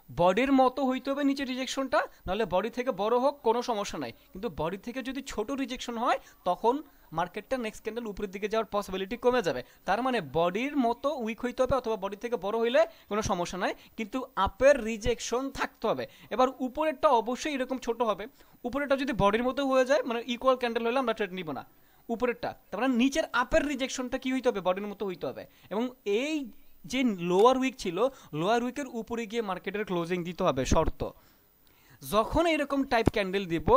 বডির মতো হইতে হবে নিচের রিজেকশনটা, নাহলে বডি থেকে বড় হোক কোনো সমস্যা নাই, কিন্তু বডি থেকে যদি ছোট রিজেকশন হয় তখন মার্কেটটা নেক্সট ক্যান্ডেল উপরের দিকে যাওয়ার পসিবিলিটি কমে যাবে। তার মানে বডির মতো উইক হইতে হবে অথবা বডি থেকে বড় হইলে কোনো সমস্যা নাই, কিন্তু আপের রিজেকশন থাকতে হবে। এবার উপরেরটা অবশ্যই এরকম ছোট হবে, উপরেরটা যদি বডির মতো হয়ে যায় মানে ইকুয়াল ক্যান্ডেল হলে আমরা ট্রেড নিব না উপরেরটা। তার মানে নিচের আপের রিজেকশনটা কি হইতে হবে, বডির মতো হইতে হবে এবং এই যে লোয়ার উইক ছিল, লোয়ার উইকের উপরে গিয়ে মার্কেটের ক্লোজিং দিতে হবে শর্ত। যখন এরকম টাইপ ক্যান্ডেল দিব,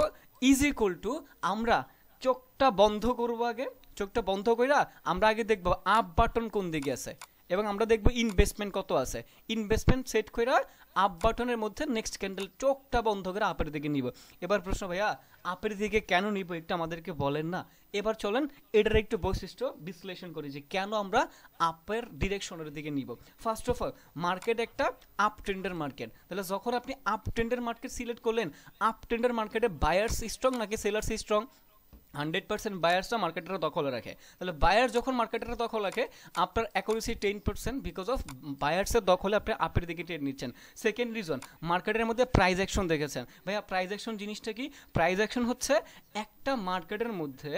ইজ ইকুয়াল টু আমরা চোখটা বন্ধ করবো, আগে চোখটা বন্ধ কইরা আমরা আগে দেখবো আপ বাটন কোন দিকে আছে এবং আমরা দেখবো ইনভেস্টমেন্ট কত আছে। ইনভেস্টমেন্ট সেট কইরা আপ বাটনের মধ্যে নেক্সট ক্যান্ডেল চোখটা বন্ধ করে আপের দিকে নিব। এবার প্রশ্ন, ভাইয়া আপের দিকে কেন নিব একটু আমাদেরকে বলেন না। এবার চলেন এটার একটু বৈশিষ্ট্য বিশ্লেষণ করি যে কেন আমরা আপের ডিরেকশনের দিকে নিব। ফার্স্ট অফ অল, মার্কেট একটা আপ ট্রেন্ডের মার্কেট, তাহলে যখন আপনি আপ ট্রেন্ডের মার্কেট সিলেক্ট করলেন, আপ ট্রেন্ডের মার্কেটে বায়ার্স স্ট্রং নাকি সেলার্স স্ট্রং? 100% বায়ার্সরা মার্কেটটা দখলে রাখে। তাহলে বায়ার যখন মার্কেটটা দখল রাখে, আপনার অ্যাকুরেসি 10% বিকজ অফ বায়ার্সের দখলে আপনি আপের দিকে ট্রেড নিচ্ছেন। সেকেন্ড রিজন, মার্কেটের মধ্যে প্রাইস অ্যাকশন দেখেছেন। ভাইয়া প্রাইস অ্যাকশন জিনিসটা কি? প্রাইস অ্যাকশন হচ্ছে একটা মার্কেটের মধ্যে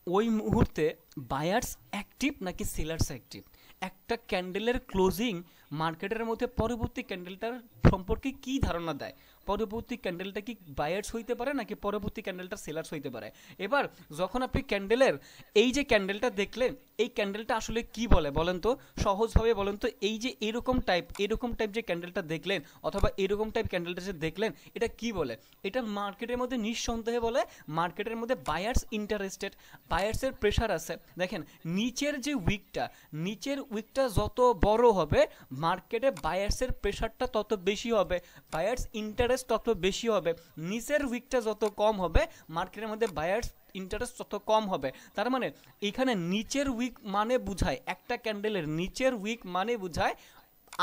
ওই মুহূর্তে বায়ার্স অ্যাক্টিভ নাকি সেলার্স অ্যাক্টিভ। একটা ক্যান্ডেলের ক্লোজিং মার্কেটের মধ্যে পরবর্তী ক্যান্ডেলটার সম্পর্কে কি ধারণা দেয়, পরবর্তী ক্যান্ডেলটা কি বায়ার্স হইতে পারে নাকি পরবর্তী ক্যান্ডেলটা সেলার্স হইতে পারে। এবার যখন আপনি ক্যান্ডেলের এই যে ক্যান্ডেলটা দেখলেন, এই ক্যান্ডেলটা আসলে কি বলে বলেন তো, সহজভাবে বলেন তো। এই যে এরকম টাইপ যে ক্যান্ডেলটা দেখলেন অথবা এরকম টাইপ ক্যান্ডেলটা যে দেখলেন, এটা কি বলে? এটা মার্কেটের মধ্যে নিঃসন্দেহে বলে মার্কেটের মধ্যে বায়ার্স ইন্টারেস্টেড, বায়ার্সের প্রেশার আছে। দেখেন নিচের যে উইকটা যত বড় হবে, মার্কেটে বায়ার্সের প্রেশারটা তত বেশি হবে, বায়ার্স ইন্টারেস্ট তত বেশি হবে। নিচের উইকটা যত কম হবে, মার্কেটের মধ্যে বায়ার্স ইন্টারেস্ট তত কম হবে। তার মানে এখানে নিচের উইক মানে বুঝায়, একটা ক্যান্ডেলের নিচের উইক মানে বুঝায়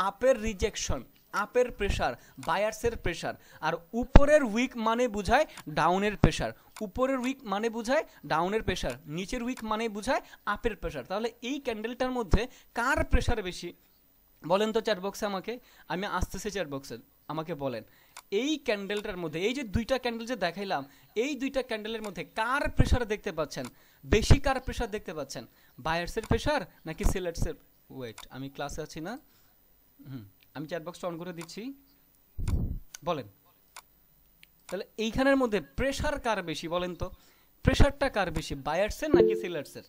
আপের রিজেকশন, আপের প্রেশার, বায়ার্সের প্রেশার। আর উপরের উইক মানে বুঝায় ডাউনের প্রেশার, উপরের উইক মানে বুঝায় ডাউনের প্রেশার, নিচের উইক মানে বুঝায় আপের প্রেশার। তাহলে এই ক্যান্ডেলটার মধ্যে কার প্রেশার বেশি বলেন তো চ্যাট বক্সে আমাকে। আমি আসতেছি চ্যাট বক্সে, আমাকে বলেন এই ক্যান্ডেলটার মধ্যে, এই যে দুইটা ক্যান্ডেল যে দেখাইলাম, এই দুইটা ক্যান্ডেলের মধ্যে কার প্রেশার দেখতে পাচ্ছেন বেশি? কার প্রেশার দেখতে পাচ্ছেন, বায়ার্সের প্রেশার নাকি সেলার্সের? ওয়েট, আমি ক্লাসে আছি না, আমি চ্যাট বক্সটা অন করে দিচ্ছি, বলেন। তাহলে এইখানের মধ্যে প্রেশার কার বেশি বলেন তো, প্রেশারটা কার বেশি, বায়ার্সের নাকি সেলার্সের?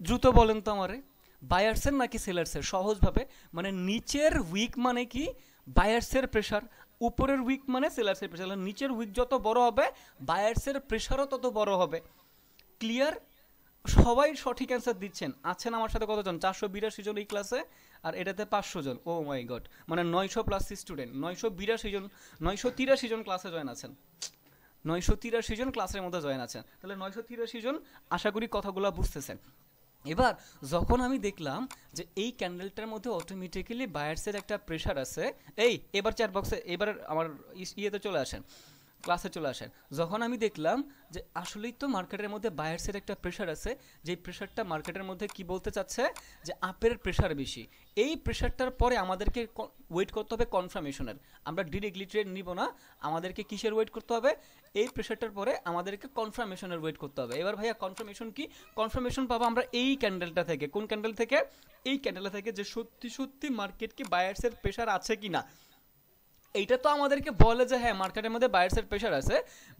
দ্রুত বলেন তো আমারে, বায়ার্সের নাকি সেলার্সের? সহজভাবে মানে নিচের উইক মানে কি বায়ার্সের প্রেশার, উপরের উইক মানে সেলার্সের প্রেশার। নিচের উইক যত বড় হবে, বায়ার্সের প্রেশারও তত বড় হবে। ক্লিয়ার? সবাই সঠিক অ্যান্সার দিচ্ছেন, আছেন আমার সাথে কতজন? 482 জন এই ক্লাসে। আর এটাতে 500 জন। ও মাই গড, মানে 900+ স্টুডেন্ট, 982 জন, 983 জন ক্লাসে জয়েন আছেন, 983 জন ক্লাসের মধ্যে জয়েন আছেন। তাহলে 983 জন, আশা করি কথাগুলো বুঝতেছেন। এবার যখন আমি দেখলাম যে এই ক্যান্ডেলটার মধ্যে অটোমেটিক্যালি বায়ার্সের একটা প্রেশার আছে, এবার চ্যাট বক্সে, এবার আমার ইয়েতে চলে আসেন, ক্লাসে চলে আসেন। যখন আমি দেখলাম যে আসলেই তো মার্কেটের মধ্যে বায়ার্সের একটা প্রেশার আছে, যে প্রেশারটা মার্কেটের মধ্যে কি বলতে চাচ্ছে, যে আপের প্রেশার বেশি। এই প্রেশারটার পরে আমাদেরকে ওয়েট করতে হবে কনফার্মেশনের। আমরা ডিরেক্টলি ট্রেড নিব না, আমাদেরকে কিসের ওয়েট করতে হবে, এই প্রেশারটার পরে আমাদেরকে কনফার্মেশনের ওয়েট করতে হবে। এবার ভাইয়া কনফার্মেশন কি? কনফার্মেশন পাবো আমরা এই ক্যান্ডেলটা থেকে। কোন ক্যান্ডেল থেকে? এই ক্যান্ডেলটা থেকে, যে সত্যি সত্যি মার্কেট কি বায়ার্সের প্রেশার আছে কিনা। এইটা তো আমাদেরকে বলে যে হ্যাঁ মার্কেটের মধ্যে বায়ার্সের প্রেশার আছে,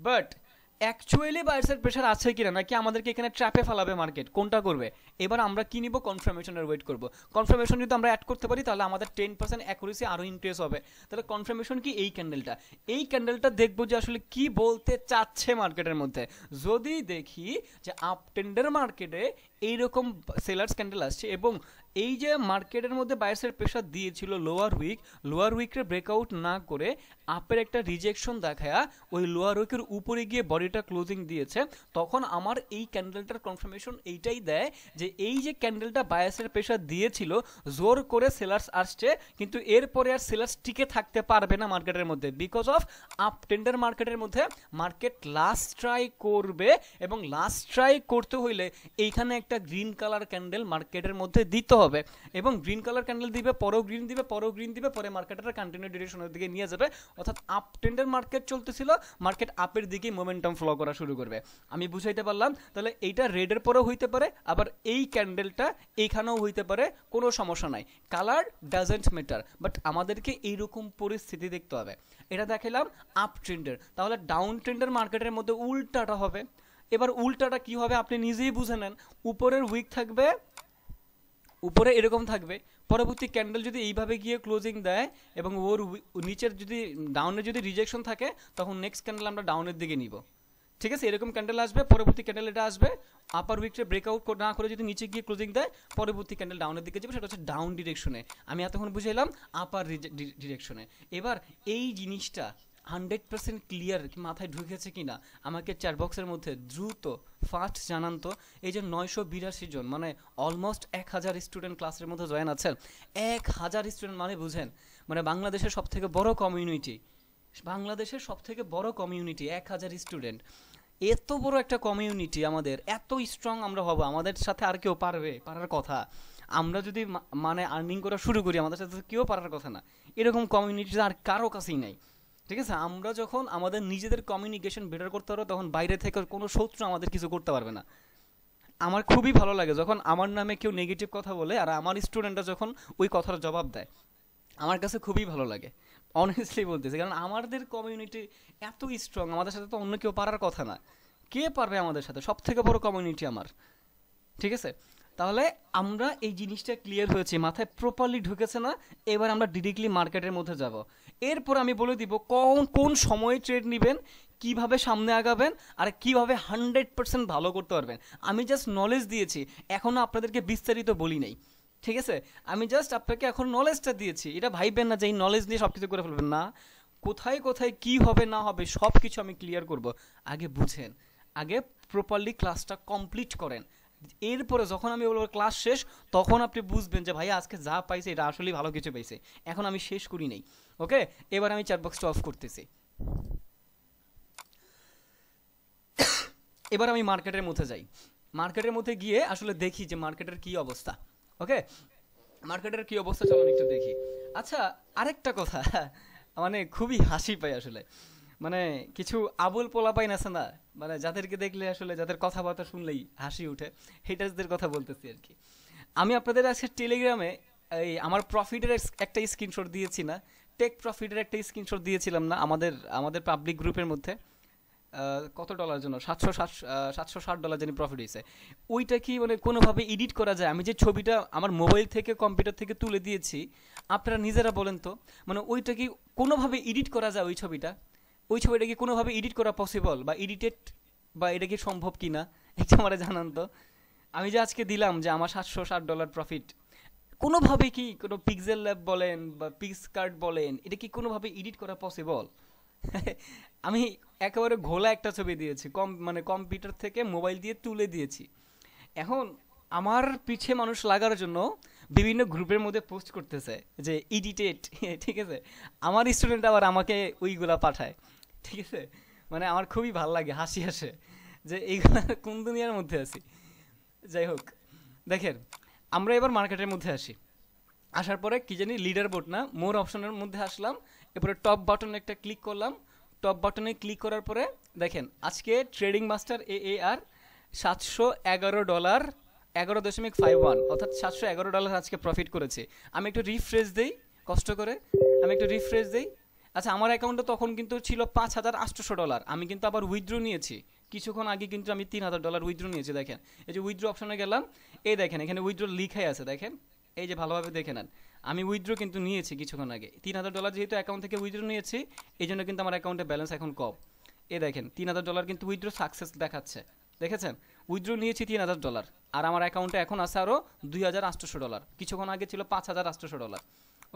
বাট অ্যাকচুয়ালি বায়ার্সের প্রেশার আছে কিনা, নাকি আমাদেরকে এখানে ট্র্যাপে ফেলাবে মার্কেট, কোনটা করবে? এবার আমরা কি নিব? কনফার্মেশনের ওয়েট করব। কনফার্মেশন যদি আমরা অ্যাড করতে পারি তাহলে আমাদের 10% অ্যাকুরেসি আরও ইনক্রিজ হবে। তাহলে কনফার্মেশন কি? এই ক্যান্ডেলটা, এই ক্যান্ডেলটা দেখবো যে আসলে কি বলতে চাচ্ছে মার্কেটের মধ্যে। যদি দেখি যে আপ ট্রেন্ডের মার্কেটে এইরকম সেলার্স ক্যান্ডেল আসছে, এবং এই যে মার্কেটের মধ্যে বায়ার্সের প্রেশার দিয়েছিল লোয়ার উইকের ব্রেকআউট না করে আপের একটা রিজেকশন দেখায়া ওই লোয়ার উইকের উপরে গিয়ে বডিটা ক্লোজিং দিয়েছে, তখন আমার এই ক্যান্ডেলটার কনফার্মেশন এইটাই দেয় যে এই যে ক্যান্ডেলটা বায়ার্সের প্রেশার দিয়েছিল, জোর করে সেলার্স আসছে, কিন্তু এরপরে আর সেলার্স টিকে থাকতে পারবে না মার্কেটের মধ্যে, বিকজ অফ আপ ট্রেন্ডের মার্কেটের মধ্যে মার্কেট লাস্ট ট্রাই করবে, এবং লাস্ট ট্রাই করতে হইলে এইখানে একটা গ্রিন কালার ক্যান্ডেল মার্কেটের মধ্যে দিতে হবে, এবং গ্রিন কালার ক্যান্ডেল দিবে, পরেও গ্রিন দিবে, পরেও গ্রিন দিবে, পরে মার্কেটের কন্টিনিউ ডিরেকশনের দিকে নিয়ে যাবে। অর্থাৎ আপ ট্রেন্ডের মার্কেট চলতেছিল, মার্কেট আপের দিকে মোমেন্টাম ফ্লো করা শুরু করবে। আমি বুঝাইতে পারলাম? তাহলে এইটা রেডের পরেও হইতে পারে, আবার এই ক্যান্ডেলটা এইখানেও হইতে পারে, কোনো সমস্যা নাই, কালার ডাজেন্ট ম্যাটার, বাট আমাদেরকে এইরকম পরিস্থিতি দেখতে হবে। এটা দেখালাম আপ ট্রেন্ডের। তাহলে ডাউন ট্রেন্ডের মার্কেটের মধ্যে উল্টাটা হবে। এবার উল্টাটা কি হবে আপনি নিজেই বুঝে নেন। উপরের উইক থাকবে, উপরে এরকম থাকবে, পরবর্তী ক্যান্ডেল যদি এইভাবে গিয়ে ক্লোজিং দেয় এবং ওর নিচের যদি ডাউনের যদি রিজেকশন থাকে, তখন নেক্সট ক্যান্ডেল আমরা ডাউনের দিকে নিব। ঠিক আছে, এরকম ক্যান্ডেল আসবে, পরবর্তী ক্যান্ডেল এটা আসবে, আপার উইকটা ব্রেকআউট না করে যদি নিচে গিয়ে ক্লোজিং দেয়, পরবর্তী ক্যান্ডেল ডাউনের দিকে যাবে, সেটা হচ্ছে ডাউন ডিরেকশনে। আমি এতক্ষণ বুঝাইলাম আপার ডিরেকশনে। এবার এই জিনিসটা 100% ক্লিয়ার মাথায় ঢুকেছে কিনা আমাকে চ্যাট বক্সের মধ্যে দ্রুত ফাস্ট জানান তো। এই যে 982 জন, মানে অলমোস্ট 1000 স্টুডেন্ট ক্লাসের মধ্যে জয়েন আছেন। 1000 স্টুডেন্ট মানে বুঝেন, মানে বাংলাদেশের সব থেকে বড় কমিউনিটি, বাংলাদেশের সব থেকে বড় কমিউনিটি 1000 স্টুডেন্ট। এত বড় একটা কমিউনিটি আমাদের, এত স্ট্রং আমরা হব, আমাদের সাথে আর কেউ পারবে? পারার কথা। আমরা যদি মানে আর্নিং করা শুরু করি, আমাদের সাথে কেউ পারার কথা না। এরকম কমিউনিটি আর কারো কাছেই নাই। ঠিক আছে, আমরা যখন আমাদের নিজেদের কমিউনিকেশন বেটার করতে পারবো, তখন বাইরে থেকে কোনো শত্রু আমাদের কিছু করতে পারবে না। আমার খুবই ভালো লাগে যখন আমার নামে কেউ নেগেটিভ কথা বলে আর আমার স্টুডেন্টরা যখন ওই কথার জবাব দেয়, আমার কাছে খুবই ভালো লাগে, অনেস্টলি বলতেছি। কারণ আমাদের কমিউনিটি এত স্ট্রং, আমাদের সাথে তো অন্য কেউ পারার কথা না। কে পারবে আমাদের সাথে? সব থেকে বড় কমিউনিটি আমার। ঠিক আছে, তাহলে আমরা এই জিনিসটা ক্লিয়ার হয়েছে, মাথায় প্রপারলি ঢুকেছে না? এবার আমরা ডিরেক্টলি মার্কেটের মধ্যে যাব। এরপর আমি বলে দিব কোন কোন সময়ে ট্রেড নেবেন, কিভাবে সামনে আগাবেন, আর কিভাবে 100% ভালো করতে পারবেন। আমি জাস্ট নলেজ দিয়েছি, এখনও আপনাদেরকে বিস্তারিত বলি নাই। ঠিক আছে, আমি জাস্ট আপনাকে এখন নলেজটা দিয়েছি। এটা ভাইবেন না যে এই নলেজ নিয়ে সব কিছু করে ফেলবেন না। কোথায় কোথায় কি হবে না হবে সব কিছু আমি ক্লিয়ার করব। আগে বুঝেন, আগে প্রপারলি ক্লাসটা কমপ্লিট করেন। এরপরে যখন আমি বলবো ক্লাস শেষ, তখন আপনি বুঝবেন যে ভাইয়া আজকে যা পাইছে এটা আসলেই ভালো কিছু পাইছে। এখন আমি শেষ করি নাই। ওকে, এবার আমি চ্যাট বক্সটা অফ করতেছি। এবার আমি মার্কেটের মধ্যে যাই। মার্কেটের মধ্যে গিয়ে আসলে দেখি যে মার্কেটের কি অবস্থা। ওকে, মার্কেটের কি অবস্থা চলুন একটু দেখি। আচ্ছা, আরেকটা কথা, মানে খুবই হাসি পাই আসলে, মানে কিছু আবুল পোলাপাইন আছে না, মানে যাদেরকে দেখলে আসলে, যাদের কথাবার্তা শুনলেই হাসি উঠে, হেটার্সদের কথা বলতেছি আর কি। আমি আপনাদের আজকে টেলিগ্রামে এই আমার প্রফিটের একটা স্ক্রিনশট দিয়েছি না, টেক প্রফিটের একটা স্ক্রিনশট দিয়েছিলাম না আমাদের আমাদের পাবলিক গ্রুপের মধ্যে। কত ডলার জন্য? $760 জানি প্রফিট হয়েছে। ওইটা কি মানে কোনোভাবে এডিট করা যায়? আমি যে ছবিটা আমার মোবাইল থেকে কম্পিউটার থেকে তুলে দিয়েছি, আপনারা নিজেরা বলেন তো, মানে ওইটা কি কোনোভাবে এডিট করা যায়? ওই ছবিটা কি কোনোভাবে এডিট করা পসিবল বা এডিটেড, বা এটা কি সম্ভব কি না একটু আমার জানান তো। আমি যে আজকে দিলাম যে আমার $760 প্রফিট, কোনোভাবে কি কোনো পিক্সেল ল্যাব বলেন বা পিক্সকার্ট বলেন, এটা কি কোনোভাবে এডিট করা পসিবল? আমি একেবারে ঘোলা একটা ছবি দিয়েছি, মানে কম্পিউটার থেকে মোবাইল দিয়ে তুলে দিয়েছি। এখন আমার পিছে মানুষ লাগার জন্য বিভিন্ন গ্রুপের মধ্যে পোস্ট করতেছে যে এডিটেড, ঠিক আছে। আমার স্টুডেন্ট আবার আমাকে ওইগুলা পাঠায়, ঠিক আছে। মানে আমার খুবই ভাল লাগে, হাসি আসে যে এইগুলা কোন দুনিয়ার মধ্যে আছি। যাই হোক, দেখেন আমরা এবার মার্কেটের মধ্যে আসি। আসার পরে কি জানি লিডার বোর্ড না মোর অপশনের মধ্যে আসলাম, এরপরে টপ বাটনে একটা ক্লিক করলাম। টপ বাটনে ক্লিক করার পরে দেখেন আজকে ট্রেডিং মাস্টার AAR $711, 11.51, অর্থাৎ $711 আজকে প্রফিট করেছে। আমি একটু রিফ্রেশ দেই কষ্ট করে, আমি একটু রিফ্রেশ দেই। আচ্ছা, আমার অ্যাকাউন্টে তখন কিন্তু ছিল $5,800। আমি কিন্তু আবার উইথড্র নিয়েছি কিছুক্ষণ আগে, কিন্তু আমি $3,000 উইথড্র নিয়েছি। দেখেন এই যে উইথড্র অপশনে গেলাম, এই দেখেন এখানে উইথড্র লিখাই আছে, দেখেন এই যে ভালোভাবে দেখে নেন। আমি উইথড্র কিন্তু নিয়েছি কিছুক্ষণ আগে $3,000, যেহেতু অ্যাকাউন্ট থেকে উইথড্র নিয়েছি এই জন্য কিন্তু আমার অ্যাকাউন্টে ব্যালেন্স এখন কম। এই দেখেন $3,000 কিন্তু উইথড্র সাকসেস দেখাচ্ছে, দেখেছেন। উইথড্র নিয়েছি $3,000 আর আমার অ্যাকাউন্টে এখন আছে আরও $2,800, কিছুক্ষণ আগে ছিল $5,800।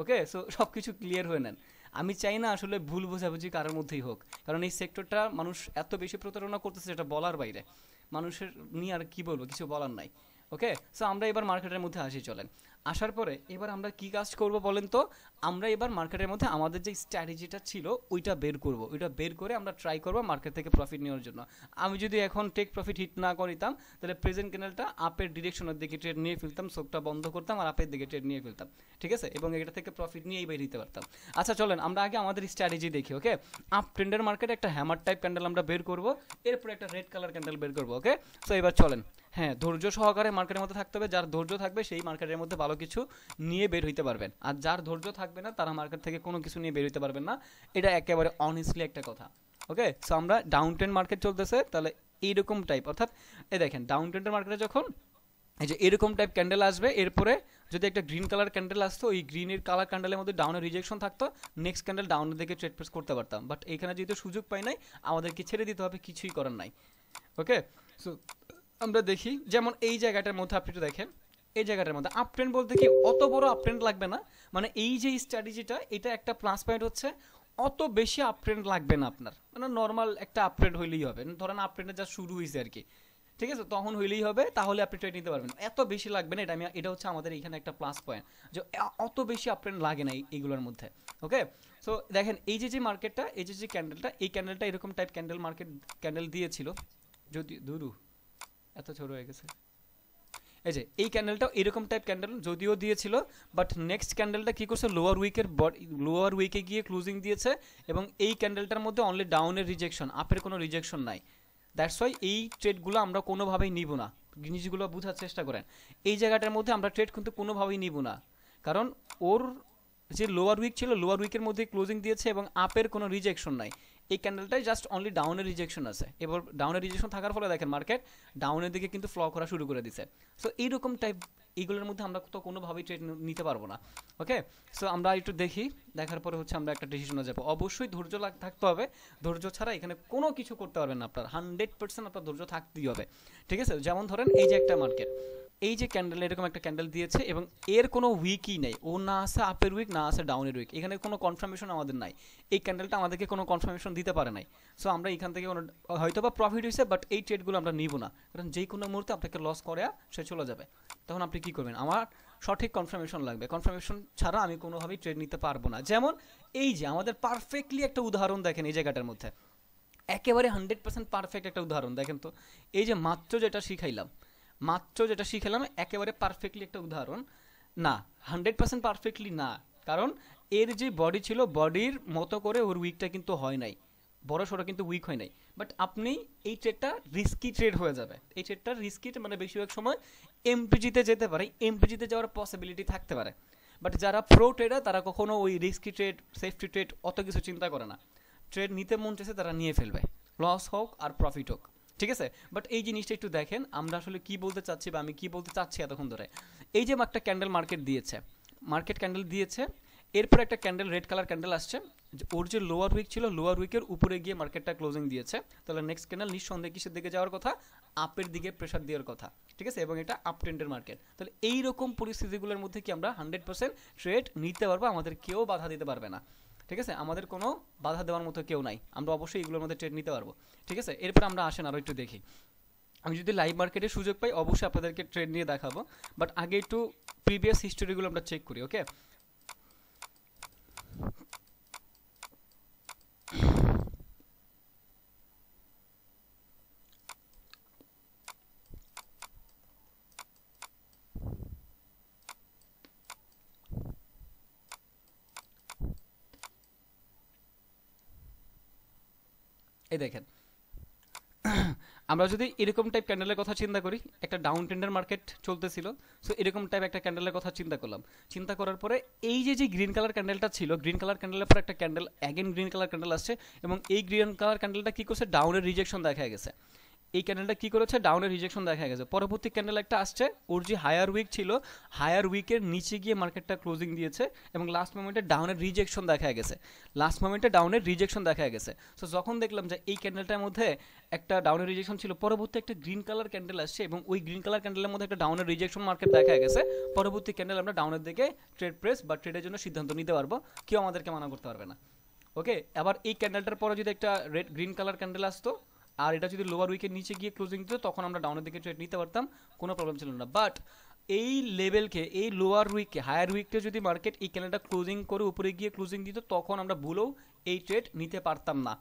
ওকে, সো সব কিছু ক্লিয়ার হয়ে নেন। আমি চাই না আসলে ভুল বোঝাবুঝি কারোর মধ্যেই হোক, কারণ এই সেক্টরটা মানুষ এত বেশি প্রতারণা করতেছে যেটা বলার বাইরে। মানুষের নিয়ে আর কি বলবো, কিছু বলার নাই। ওকে, সো আমরা এবার মার্কেটের মধ্যে আসি, চলেন। আসার পরে এবার আমরা কি কাজ করব বলেন তো? আমরা এবার মার্কেটের মধ্যে আমাদের যে স্ট্র্যাটেজিটা ছিল ওইটা বের করব, ওইটা বের করে আমরা ট্রাই করব মার্কেট থেকে প্রফিট নেওয়ার জন্য। আমি যদি এখন টেক প্রফিট হিট না করিতাম তাহলে প্রেজেন্ট ক্যান্ডেলটা আপের ডিরেকশনের দিকে ট্রেড নিয়ে ফেলতাম, চোখটা বন্ধ করতাম আর আপের দিকে ট্রেড নিয়ে ফেলতাম, ঠিক আছে, এবং এটা থেকে প্রফিট নিয়েই বের হতে পারতাম। আচ্ছা চলেন আমরা আগে আমাদের স্ট্র্যাটেজি দেখি। ওকে, আপ ট্রেন্ডের মার্কেটে একটা হ্যামার টাইপ ক্যান্ডেল আমরা বের করব, এরপরে একটা রেড কালার ক্যান্ডেল বের করব। ওকে, সো এবার চলেন। হ্যাঁ, ধৈর্য সহকারে মার্কেটের মধ্যে থাকতে হবে। যার ধৈর্য থাকবে সেই মার্কেটের মধ্যে ভালো কিছু নিয়ে বের হইতে পারবেন, আর যার ধৈর্য থাকবে না তারা মার্কেট থেকে কোনো কিছু নিয়ে বের হইতে পারবেন না। এটা একেবারে অনেস্টলি একটা কথা। ওকে, সো আমরা ডাউন ট্রেন্ড মার্কেট চলতেছে, তাহলে এইরকম টাইপ, অর্থাৎ এই দেখেন ডাউন ট্রেন্ডের মার্কেটে যখন এই যে এরকম টাইপ ক্যান্ডেল আসবে, এরপরে যদি একটা গ্রিন কালার ক্যান্ডেল আসতো, ওই গ্রিনের কালার ক্যান্ডেলের মধ্যে ডাউনের রিজেকশন থাকতো, নেক্সট ক্যান্ডেল ডাউনের দিকে ট্রেড প্রেস করতে পারতাম। বাট এখানে যেহেতু সুযোগ পাই নাই, আমাদেরকে ছেড়ে দিতে হবে, কিছুই করার নাই। ওকে, সো আমরা দেখি যেমন এই জায়গাটার মধ্যে আপনি একটু দেখেন, এই জায়গাটার মধ্যে আপ ট্রেন্ড বলতে কি অত বড় আপ ট্রেন্ড লাগবে না, মানে এই যে স্ট্র্যাটেজিটা এটা একটা প্লাস পয়েন্ট হচ্ছে অত বেশি আপ ট্রেন্ড লাগবে না আপনার, মানে নর্মাল একটা আপ ট্রেন্ড হইলেই হবে। ধরেন আপ ট্রেন্ডে যা শুরু হয়েছে আর কি, ঠিক আছে, তখন হইলেই হবে, তাহলে আপনি ট্রেড নিতে পারবেন, এত বেশি লাগবে না। এটা হচ্ছে আমাদের এখানে একটা প্লাস পয়েন্ট, যে অত বেশি আপ ট্রেন্ড লাগে না এইগুলোর মধ্যে। ওকে, সো দেখেন এই যে মার্কেটটা, এই যে ক্যান্ডেলটা, এই ক্যান্ডেলটা এরকম টাইপ ক্যান্ডেল মার্কেট ক্যান্ডেল দিয়েছিল, যদি দুরু এত ছোট হয়ে গেছে, এই যে এই ক্যান্ডেলটাও এরকম টাইপ ক্যান্ডেল যদিও দিয়েছিল, বাট নেক্সট ক্যান্ডেলটা কি করছে, লোয়ার উইকে গিয়ে ক্লোজিং দিয়েছে, এবং এই ক্যান্ডেলটার মধ্যে অনলি ডাউনের রিজেকশন, আপের কোনো রিজেকশন নাই। দ্যাটস ওয়াই এই ট্রেডগুলো আমরা কোনোভাবেই নিব না, জিনিসগুলো বোঝার চেষ্টা করেন। এই জায়গাটার মধ্যে আমরা ট্রেড কিন্তু কোনোভাবেই নিব না, কারণ ওর যে লোয়ার উইক ছিল, লোয়ার উইকের মধ্যে ক্লোজিং দিয়েছে এবং আপের কোনো রিজেকশন নাই। এই ক্যান্ডেলটাই জাস্ট অনলি ডাউনের রিজেকশন আছে, এবার ডাউনের রিজেকশন থাকার ফলে দেখেন মার্কেট ডাউনের দিকে কিন্তু ফ্ল করা শুরু করে দিছে। সো এইরকম টাইপ এইগুলোর মধ্যে আমরা তো কোনোভাবেই ট্রেড নিতে পারবো না। ওকে, সো আমরা একটু দেখি, দেখার পরে হচ্ছে আমরা একটা ডিসিশনে যাবো। অবশ্যই ধৈর্য থাকতে হবে, ধৈর্য ছাড়া এখানে কোনো কিছু করতে পারবেন না আপনার, 100% আপনার ধৈর্য থাকতেই হবে, ঠিক আছে। যেমন ধরেন এই যে একটা মার্কেট, এই যে ক্যান্ডেল এরকম একটা ক্যান্ডেল দিয়েছে এবং এর কোনো উইকই নেই, ও না আছে আপের উইক না আছে ডাউনের উইক, এখানে কোনো কনফার্মেশন আমাদের নাই, এই ক্যান্ডেলটা আমাদেরকে কোনো কনফার্মেশন দিতে পারে নাই। সো আমরা এখান থেকে হয়তো বা প্রফিট হয়েছে, বাট এই ট্রেডগুলো আমরা নিব না, কারণ যে কোনো মুহূর্তে আপনাকে লস করে সে চলে যাবে, তখন আপনি কি করবেন? আমার সঠিক কনফার্মেশন লাগবে, কনফার্মেশন ছাড়া আমি কোনোভাবেই ট্রেড নিতে পারবো না। যেমন এই যে আমাদের পারফেক্টলি একটা উদাহরণ দেখেন এই জায়গাটার মধ্যে, একেবারে 100% পারফেক্ট একটা উদাহরণ দেখেন তো, এই যে মাত্র যেটা শিখাইলাম একেবারে পারফেক্টলি একটা উদাহরণ না, 100% পারফেক্টলি না, কারণ এর যে বডি ছিল বডির মতো করে ওর উইকটা কিন্তু হয় নাই, বড় সড়ো কিন্তু উইক হয় নাই। বাট আপনি এই ট্রেডটা রিস্কি ট্রেড হয়ে যাবে, এই ট্রেডটা রিস্কি মানে বেশিরভাগ সময় এমপিজিতে যেতে পারে, এমপিজিতে যাওয়ার পসিবিলিটি থাকতে পারে। বাট যারা প্রো ট্রেডার তারা কখনো ওই রিস্কি ট্রেড সেফটি ট্রেড অত কিছু চিন্তা করে না, ট্রেড নিতে মন চাইছে তারা নিয়ে ফেলবে, লস হোক আর প্রফিট হোক, ঠিক আছে। বাট এই জিনিসটা একটু দেখেন আমরা আসলে কি বলতে চাচ্ছি বা আমি কি বলতে চাচ্ছি এতক্ষণ ধরে। এই যে একটা ক্যান্ডেল মার্কেট ক্যান্ডেল দিয়েছে, এরপর একটা ক্যান্ডেল রেড কালার ক্যান্ডেল আসছে, ওর যে লোয়ার উইক ছিল লোয়ার উইকের উপরে গিয়ে মার্কেটটা ক্লোজিং দিয়েছে, তাহলে নেক্সট ক্যান্ডেল নিঃসন্দেহে কিসের দিকে যাওয়ার কথা, আপের দিকে প্রেশার দেওয়ার কথা, ঠিক আছে, এবং এটা আপ ট্রেন্ডের মার্কেট। তাহলে এইরকম পরিস্থিতিগুলোর মধ্যে কি আমরা 100% ট্রেড নিতে পারবো, আমাদের কেউ বাধা দিতে পারবে না, ঠিক আছে, আমাদের কোনো বাধা দেওয়ার মতো কেউ নাই, আমরা অবশ্যই এগুলোর মধ্যে ট্রেড নিতে পারবো, ঠিক আছে। এরপর আমরা আসেন আরও একটু দেখি, আমি যদি লাইভ মার্কেটে সুযোগ পাই অবশ্যই আপনাদেরকে ট্রেড নিয়ে দেখাবো, বাট আগে একটু প্রিভিয়াস হিস্টোরিগুলো আমরা চেক করি। ওকে, এই দেখেন আমরা যদি এরকম টাইপ ক্যান্ডেলের কথা চিন্তা করি, একটা ডাউন ট্রেন্ডের মার্কেট চলতেছিল, সো এরকম টাইপ একটা ক্যান্ডেলের কথা চিন্তা করলাম, চিন্তা করার পরে এই যে গ্রিন কালার ক্যান্ডেলটা ছিল, গ্রিন কালার ক্যান্ডেলের পর একটা candle again green colour candle আসছে, এবং এই গ্রিন কালার ক্যান্ডেলটা কি করছে, ডাউনের রিজেকশন দেখা গেছে, এই ক্যান্ডেলটা কি করেছে, ডাউনের রিজেকশন দেখা গেছে। পরবর্তী ক্যান্ডেল একটা আসছে, ওর যে হায়ার উইক ছিল হায়ার উইকের নিচে গিয়ে মার্কেটটা ক্লোজিং দিয়েছে, এবং লাস্ট মোমেন্টে ডাউনের রিজেকশন দেখা গেছে, লাস্ট মোমেন্টে ডাউনের রিজেকশন দেখা গেছে। সো যখন দেখলাম যে এই ক্যান্ডেলটার মধ্যে একটা ডাউনের রিজেকশন ছিল, পরবর্তী একটা গ্রিন কালার ক্যান্ডেল আসছে, এবং ওই গ্রিন কালার ক্যান্ডেলের মধ্যে একটা ডাউনের রিজেকশন মার্কেট দেখা গেছে, পরবর্তী ক্যান্ডেল আমরা ডাউনের দিকে ট্রেড প্রেস বা ট্রেডের জন্য সিদ্ধান্ত নিতে পারবো, কেউ আমাদেরকে মানা করতে পারবে না। ওকে, আবার এই ক্যান্ডেলটার পরে যদি একটা রেড গ্রিন কালার ক্যান্ডেল আসতো আর এটা যদি লোয়ার উইকের নিচে গিয়ে ক্লোজিং দিত, তখন আমরা ডাউনের দিকে ট্রেড নিতে পারতাম, কোনো প্রবলেম ছিল না। বাট এই লেভেলকে, এই লোয়ার উইককে, হায়ার উইককে যদি মার্কেট এই ক্যান্ডেলটা ক্লোজিং করে উপরে গিয়ে ক্লোজিং দিত, তখন আমরা ভুলেও এই ট্রেড নিতে পারতাম না।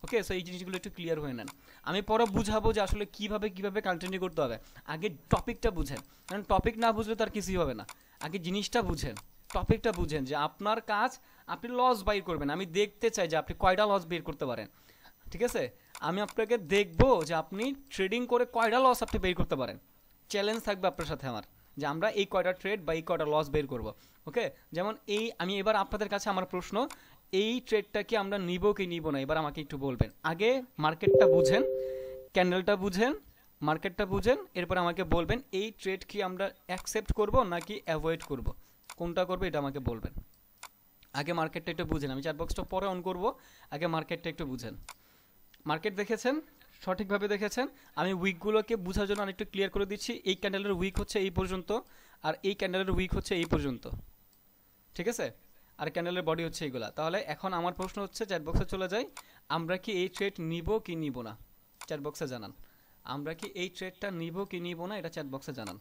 ওকে, সো এই জিনিসগুলো একটু ক্লিয়ার হয়ে নেন, আমি পরে বুঝাবো যে আসলে কিভাবে কন্টিনিউ করতে হবে। আগে টপিকটা বুঝেন, কারণ টপিক না বুঝলে তার কিছুই হবে না, আগে জিনিসটা বুঝেন, টপিকটা বুঝেন যে আপনার কাজ, আপনি লস বাইর করবেন, আমি দেখতে চাই যে আপনি কয়টা লস বের করতে পারেন, ঠিক আছে, আমি আপনাকে দেখবো যে আপনি ট্রেডিং করে কয়টা লস আপনি বের করতে পারেন, চ্যালেঞ্জ থাকবে আপনার সাথে আমার, যে আমরা এই কয়টা ট্রেড বা এই কয়টা লস বের করব। ওকে, যেমন এই আমি এবার আপনাদের কাছে আমার প্রশ্ন, এই ট্রেডটা কি আমরা নিব কি নিব না, এবার আমাকে একটু বলবেন। আগে মার্কেটটা বুঝেন, ক্যান্ডেলটা বুঝেন, মার্কেটটা বুঝেন, এরপর আমাকে বলবেন এই ট্রেড কি আমরা অ্যাকসেপ্ট করব নাকি অ্যাভয়েড করব, কোনটা করবে এটা আমাকে বলবেন। আগে মার্কেটটা একটু বুঝেন, আমি চ্যাট বক্সটা পরে অন করব, আগে মার্কেটটা একটু বুঝেন। মার্কেট দেখেছেন, সঠিকভাবে দেখেছেন, আমি উইকগুলোকে বোঝার জন্য আরেকটু ক্লিয়ার করে দিচ্ছি। এই ক্যান্ডেলের উইক হচ্ছে এই পর্যন্ত, আর এই ক্যান্ডেলের উইক হচ্ছে এই পর্যন্ত, ঠিক আছে, আর ক্যান্ডেলের বডি হচ্ছে এইগুলা। তাহলে এখন আমার প্রশ্ন হচ্ছে, চ্যাট বক্সে চলে যাই, আমরা কি এই ট্রেড নিব কি নিব না, চ্যাট বক্সে জানান, আমরা কি এই ট্রেডটা নিব কি নিব না, এটা চ্যাট বক্সে জানান,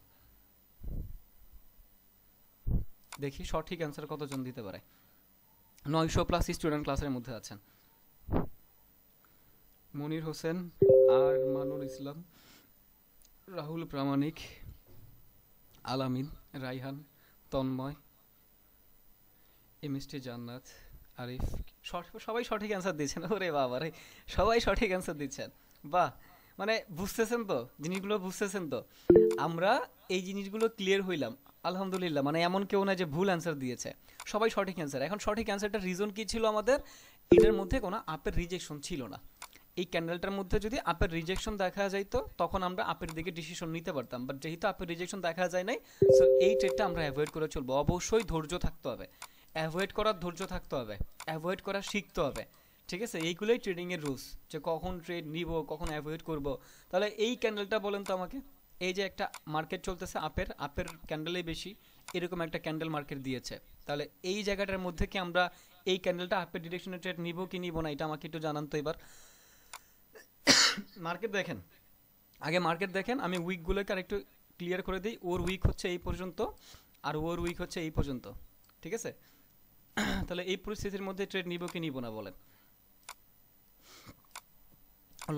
দেখি সঠিক অ্যান্সার কতজন দিতে পারে। 900+ স্টুডেন্ট ক্লাসের মধ্যে আছেন। মনির হোসেন, আর মানুর ইসলাম, রাহুল প্রামাণিক, আলামিন, রাইহান, তন্ময়, এমএসটি জান্নাত, আরিফ, সবাই সঠিক অ্যান্সার দিচ্ছেন। ওরে বাবা রে, সবাই সঠিক অ্যান্সার দিচ্ছেন, বাহ, মানে বুঝতেছেন তো জিনিসগুলো, বুঝতেছেন তো, আমরা এই জিনিসগুলো ক্লিয়ার হইলাম আলহামদুলিল্লাহ, মানে এমন কেউ না যে ভুল অ্যান্সার দিয়েছে, সবাই সঠিক অ্যান্সার। এখন সঠিক অ্যান্সারটার রিজন কি ছিল আমাদের, এটার মধ্যে কোনো আপের রিজেকশন ছিল না, এই ক্যান্ডেলটার মধ্যে যদি আপের রিজেকশন দেখা যাইতো তখন আমরা আপের দিকে ডিসিশন নিতে পারতাম, বাট যেহেতু আপের রিজেকশন দেখা যায় নাই, সো এই ট্রেডটা আমরা অ্যাভয়েড করে চলবো। অবশ্যই ধৈর্য থাকতে হবে, অ্যাভয়েড করার ধৈর্য থাকতে হবে, অ্যাভয়েড করা শিখতে হবে, ঠিক আছে, এইগুলোই ট্রেডিংয়ের রুলস, যে কখন ট্রেড নিব কখন অ্যাভয়েড করব। তাহলে এই ক্যান্ডেলটা বলেন তো আমাকে, এই যে একটা মার্কেট চলতেছে আপের ক্যান্ডেলেই বেশি, এরকম একটা ক্যান্ডেল মার্কেট দিয়েছে, তাহলে এই জায়গাটার মধ্যে কি আমরা এই ক্যান্ডেলটা আপের ডিরেকশনে ট্রেড নিব কি নিব না, এটা আমাকে একটু জানান তো এবার। মার্কেট দেখেন, আগে মার্কেট দেখেন, আমি উইকগুলোকে আর একটু ক্লিয়ার করে দিই। ওর উইক হচ্ছে এই পর্যন্ত, আর ওর উইক হচ্ছে এই পর্যন্ত, ঠিক আছে, তাহলে এই পরিস্থিতির মধ্যে ট্রেড নিব কি নিব না বলেন।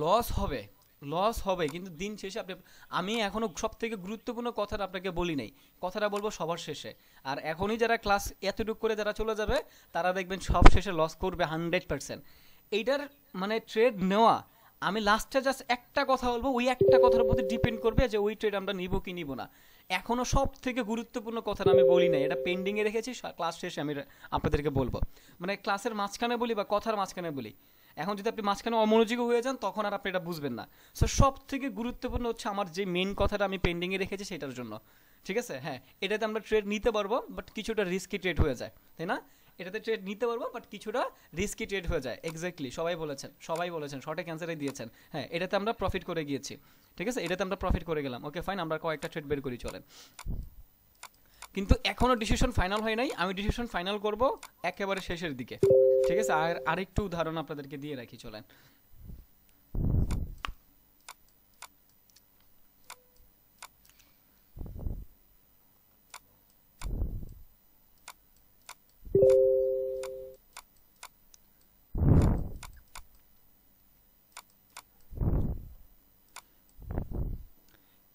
লস হবে, লস হবে, কিন্তু দিন শেষে আপনি, আমি এখনো সব থেকে গুরুত্বপূর্ণ কথাটা আপনাকে বলি নাই, কথাটা বলবো সবার শেষে। আর এখনই যারা ক্লাস এতটুকু করে যারা চলে যাবে, তারা দেখবেন সব শেষে লস করবে 100%। এইটার মানে ট্রেড নেওয়া, আমি লাস্টে জাস্ট একটা কথা বলবো, ওই একটা কথার প্রতি ডিপেন্ড করবে যে ওই ট্রেড আমরা নিব কি নিব না। এখনো সব থেকে গুরুত্বপূর্ণ কথাটা আমি বলি নাই, এটা পেন্ডিংয়ে রেখেছি, ক্লাস শেষে আমি আপনাদেরকে বলবো, মানে ক্লাসের মাঝখানে বলি বা কথার মাঝখানে বলি। এখন যদি আপনি মাঝখানে অমনোযোগী হয়ে যান তখন আর আপনি এটা বুঝবেন না। সো সব থেকে গুরুত্বপূর্ণ হচ্ছে আমার যে মেন কথাটা আমি পেন্ডিংয়ে রেখেছি সেটার জন্য, ঠিক আছে, হ্যাঁ, এটাতে আমরা ট্রেড নিতে পারবো, বাট কিছুটা রিস্কি ট্রেড হয়ে যায়, তাই না। এটাতে ট্রেড নিতে পারবো, বাট কিছুটা রিস্কি ট্রেড হয়ে যায়। এক্স্যাক্টলি, সবাই বলেছেন সঠিক অ্যান্সারে দিয়েছেন। হ্যাঁ, এটাতে আমরা প্রফিট করে গিয়েছি, ঠিক আছে, এটাতে আমরা প্রফিট করে গেলাম। ওকে ফাইন, আমরা কয়েকটা ট্রেড বের করি চলেন। কিন্তু এখনো ডিসিশন ফাইনাল হয় নাই, আমি ডিসিশন ফাইনাল করব একেবারে শেষের দিকে, ঠিক আছে। আর আরেকটু উদাহরণ আপনাদেরকে দিয়ে রাখি চলেন।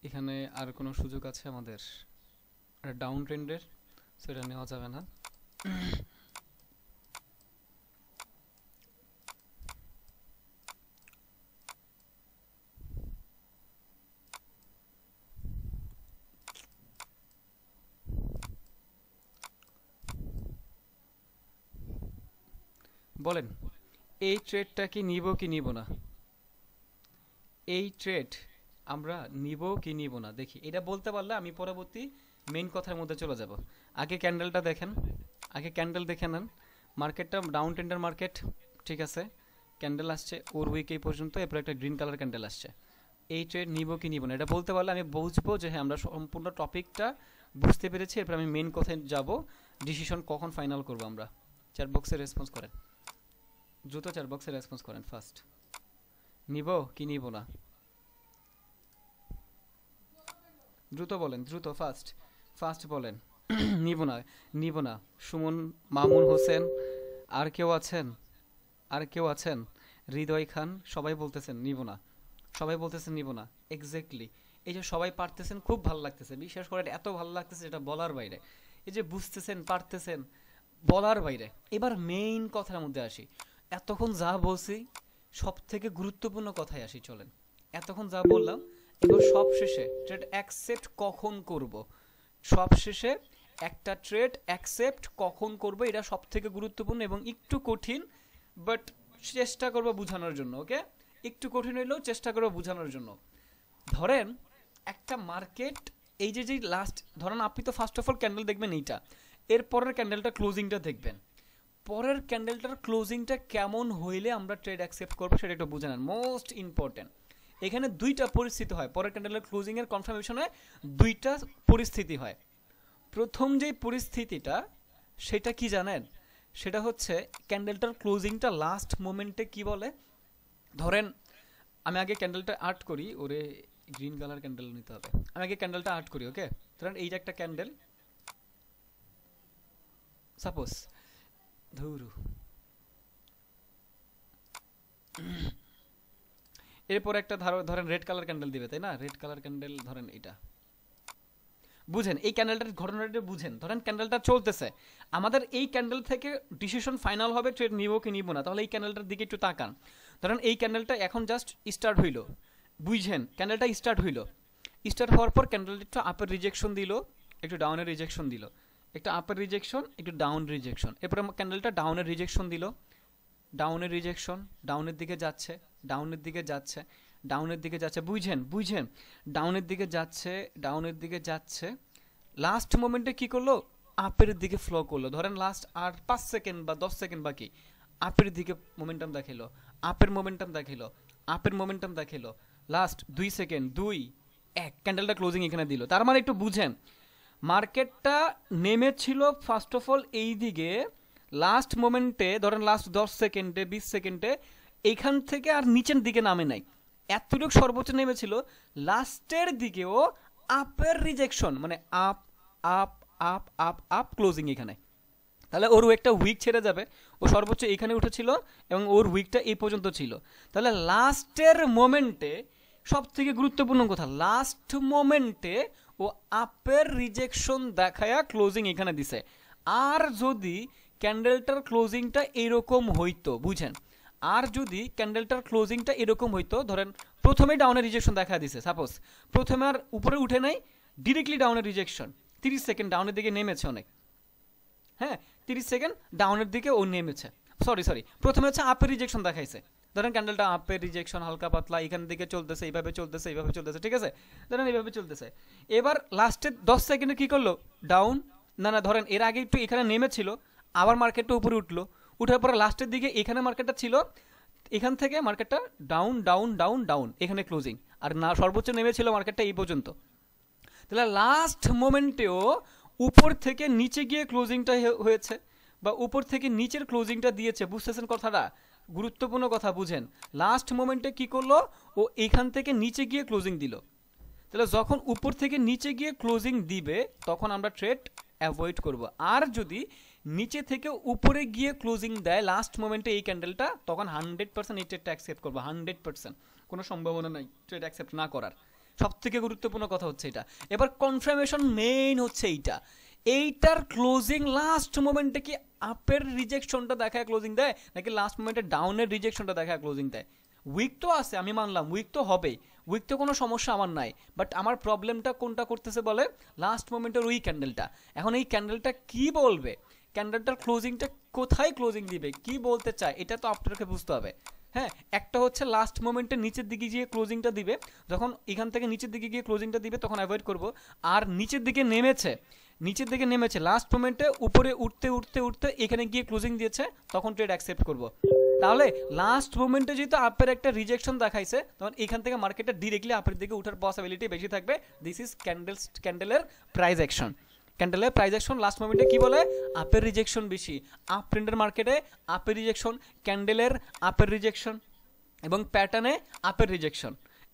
এখানে আর কোনো সুযোগ আছে আমাদের ডাউন ট্রেন্ডের? সেটা নেওয়া যাবে না। বলেন, এই ট্রেডটা কি নিব কি নিব না? এই ট্রেড আমরা নিব কি নিব না দেখি। এটা বলতে পারলে আমি পরবর্তী মেইন কথার মধ্যে চলে যাব। আগে ক্যান্ডেলটা দেখেন, আগে ক্যান্ডেল দেখে নেন। মার্কেটটা ডাউন ট্রেন্ডের মার্কেট, ঠিক আছে। ক্যান্ডেল আসছে ওর উইক এই পর্যন্ত, এরপর একটা গ্রিন কালার ক্যান্ডেল আসছে। এই ট্রেড নিব কি নিব না এটা বলতে পারলে আমি বুঝবো যে হ্যাঁ আমরা সম্পূর্ণ টপিকটা বুঝতে পেরেছি। এরপর আমি মেইন কথায় যাব, ডিসিশন কখন ফাইনাল করব আমরা। চ্যাট বক্সে রেসপন্স করেন, দ্রুত চ্যাট বক্সে রেসপন্স করেন ফার্স্ট। নিব কি নিব না দ্রুত বলেন, দ্রুত ফার্স্ট ফার্স্ট বলেন। নিব না, নিব না। সুমন, মামুন হোসেন, আর কেউ আছেন? আর কেউ আছেন? হৃদয় খান, সবাই বলতেছেন নিব না, সবাই বলতেছেন নিব না। এক্স্যাক্টলি, এই যে সবাই পারতেছেন, খুব ভালো লাগতেছে, বিশ্বাস করে এত ভালো লাগতেছে, এটা বলার বাইরে। এই যে বুঝতেছেন, পারতেছেন, বলার বাইরে। এবার মেইন কথার মধ্যে আসি। এতক্ষণ যা বলছি সব থেকে গুরুত্বপূর্ণ কথায় আসি চলেন। এতক্ষণ যা বললাম, এবার সব শেষে ট্রেড অ্যাকসেপ্ট কখন করব, সব শেষে একটা ট্রেড অ্যাকসেপ্ট কখন করব, এটা সব থেকে গুরুত্বপূর্ণ এবং একটু কঠিন, বাট চেষ্টা করবো বোঝানোর জন্য। ওকে, একটু কঠিন হইলেও চেষ্টা করবো বোঝানোর জন্য। ধরেন একটা মার্কেট, এই যে লাস্ট ধরেন, আপনি তো ফার্স্ট অফ অল ক্যান্ডেল দেখবেন এইটা, এর পরের ক্যান্ডেলটা ক্লোজিংটা দেখবেন। পরের ক্যান্ডেলটার ক্লোজিংটা কেমন হইলে আমরা ট্রেড অ্যাকসেপ্ট করবো সেটা একটু বুঝে নেন, মোস্ট ইম্পর্টেন্ট। এখানে দুইটা পরিস্থিতি হয়, পরের ক্যান্ডেলের ক্লোজিং এর কনফার্মেশনে দুইটা পরিস্থিতি হয়। প্রথম যে পরিস্থিতিটা সেটা কি জানেন? সেটা হচ্ছে ক্যান্ডেলটার ক্লোজিংটা লাস্ট মোমেন্টে কি বলে। ধরেন আমি আগে ক্যান্ডেলটা আর্ট করি, ওরে গ্রিন কালার ক্যান্ডেল নিতে হবে। আমি আগে ক্যান্ডেলটা আর্ট করি, ওকে। ধরেন এই যে একটা ক্যান্ডেল, সাপোজ ধরু, এরপর একটা ধরেন রেড কালার ক্যান্ডেল দিবে, তাই না? রেড কালার ক্যান্ডেল ধরেন এটা, বুঝেন এই ক্যান্ডেলটার ঘটনাটা বুঝেন। ধরেন ক্যান্ডেলটা চলতেছে, আমাদের এই ক্যান্ডেল থেকে ডিসিশন ফাইনাল হবে ট্রেড নিব কি নিব না। তাহলে এই ক্যান্ডেলটার দিকে একটু তাকান। ধরেন এই ক্যান্ডেলটা এখন জাস্ট স্টার্ট হইলো, বুঝছেন? ক্যান্ডেলটা স্টার্ট হইলো, স্টার্ট হওয়ার পর ক্যান্ডেলটা একটু আপের রিজেকশন দিল, একটু ডাউনের রিজেকশন দিল, একটা আপের রিজেকশন, একটু ডাউন রিজেকশন, এরপর ক্যান্ডেলটা ডাউনের রিজেকশন দিল, ডাউনের রিজেকশন, ডাউনের দিকে যাচ্ছে, ডাউনের দিকে যাচ্ছে, ডাউনের দিকে যাচ্ছে, বুঝছেন? বুঝছেন? ডাউনের দিকে যাচ্ছে, ডাউনের দিকে যাচ্ছে, লাস্ট মোমেন্টে কি করলো? আপের দিকে ফ্লো করলো। ধরেন লাস্ট আর 5 সেকেন্ড বা 10 সেকেন্ড বাকি, আপের দিকে মোমেন্টাম দেখাইলো, আপের মোমেন্টাম দেখাইলো, আপের মোমেন্টাম দেখাইলো। লাস্ট 2 সেকেন্ড, 2 1, ক্যান্ডেলটা ক্লোজিং এখানে দিল। তার মানে একটু বুঝেন, মার্কেটটা নেমেছিল ফার্স্ট অফ অল এই দিকে, লাস্ট মোমেন্টে ধরেন লাস্ট 10 সেকেন্ডে 20 সেকেন্ডে এইখান থেকে আর নিচের দিকে নামে নাই, এতটুকু সর্বোচ্চ নেমেছিল। লাস্টের দিকেও আপের রিজেকশন, মানে up up up up up closing এখানে। তাহলে ওর একটা উইক ছেড়ে যাবে, ও সর্বোচ্চ এখানে উঠেছিল এবং ওর উইকটা এই পর্যন্ত ছিল। তাহলে লাস্টের মোমেন্টে সব থেকে গুরুত্বপূর্ণ কথা, লাস্ট মোমেন্টে ও আপের রিজেকশন দেখায়া ক্লোজিং এখানে দিছে। আর যদি ক্যান্ডেলটার ক্লোজিংটা এরকম হইতো, বুঝেন, আর যদি ক্যান্ডেলটার ক্লোজিংটা এরকম হইতো, ধরেন প্রথমে ডাউনের রিজেকশন দেখা দিছে, সাপোজ প্রথমে আর উপরে উঠে নাই, ডিরেক্টলি ডাউনের রিজেকশন, 30 সেকেন্ড ডাউনের দিকে নেমেছে অনেক, হ্যাঁ 30 সেকেন্ড ডাউনের দিকে ও নেমেছে, সরি প্রথমে হচ্ছে আপের রিজেকশন দেখাইছে। ধরেন ক্যান্ডেলটা আপের রিজেকশন হালকা পাতলা এখান দিকে চলতেছে, এইভাবে চলতেছে, এইভাবে চলতেছে, ঠিক আছে, ধরেন এইভাবে চলতেছে। এবার লাস্টের 10 সেকেন্ডে কি করলো? ডাউন, না ধরেন এর আগে একটু এখানে নেমেছিল, আবার মার্কেটটা উপরে উঠলো, উঠার পরে লাস্টের দিকে এখানে মার্কেটটা ছিল, এখান থেকে মার্কেটটা ডাউন ডাউন ডাউন ডাউন, এখানে ক্লোজিং, আর না সর্বোচ্চ নেমেছিল মার্কেটটা এই পর্যন্ত। তাহলে লাস্ট মোমেন্টেও উপর থেকে নিচে গিয়ে ক্লোজিংটা হয়েছে, বা উপর থেকে নিচের ক্লোজিংটা দিয়েছে, বুঝতেছেন কথাটা? গুরুত্বপূর্ণ কথা বুঝেন। লাস্ট মোমেন্টে কি করলো, ও এখান থেকে নিচে গিয়ে ক্লোজিং দিল। তাহলে যখন উপর থেকে নিচে গিয়ে ক্লোজিং দিবে তখন আমরা ট্রেড অ্যাভয়েড করব। আর যদি নিচে থেকে উপরে গিয়ে ক্লোজিং দেয় লাস্ট মোমেন্টে এই ক্যান্ডেলটা, তখন 100% এই ট্রেডটা অ্যাকসেপ্ট করবো, 100%। কোনো সম্ভাবনা নাই ট্রেড অ্যাকসেপ্ট না করার। সব থেকে গুরুত্বপূর্ণ কথা হচ্ছে এটা। এবার কনফার্মেশন মেইন হচ্ছে এইটার ক্লোজিং লাস্ট মোমেন্টে কি আপের রিজেকশনটা দেখায় ক্লোজিং দেয়, নাকি লাস্ট মোমেন্টে ডাউনের রিজেকশনটা দেখায় ক্লোজিং দেয়? উইক তো আছে, আমি মানলাম উইক তো হবেই, উইক তো কোনো সমস্যা আমার নাই, বাট আমার প্রবলেমটা কোনটা করতেছে বলে লাস্ট মোমেন্টের ওই ক্যান্ডেলটা। এখন এই ক্যান্ডেলটা কি বলবে, ক্যান্ডেলটার ক্লোজিংটা কোথায় ক্লোজিং দিবে, কি বলতে চায়, এটা তো আপনাকে বুঝতে হবে। হ্যাঁ, একটা হচ্ছে লাস্ট মোমেন্টে নিচের দিকে গিয়ে ক্লোজিংটা দিবে, যখন এখান থেকে নিচের দিকে গিয়ে ক্লোজিংটা দিবে তখন অ্যাভয়েড করব। আর নিচের দিকে নেমেছে লাস্ট মোমেন্টে উপরে উঠতে উঠতে উঠতে এখানে গিয়ে ক্লোজিং দিয়েছে, তখন ট্রেড অ্যাকসেপ্ট করব। তাহলে লাস্ট মোমেন্টে যেহেতু আপের একটা রিজেকশন দেখাইছে, তখন এখান থেকে মার্কেটটা ডিরেক্টলি আপের দিকে উঠার পসিবিলিটি বেশি থাকবে। দিস ইজ ক্যান্ডেলের প্রাইস অ্যাকশন। ক্যান্ডেলের প্রাইস অ্যাকশন লাস্ট মোমেন্টে কি বলে, আপের রিজেকশন বেশি। আপ ট্রেন্ডের মার্কেটে আপের রিজেকশন, ক্যান্ডেলের আপের রিজেকশন এবং প্যাটার্নে আপের রিজেকশন।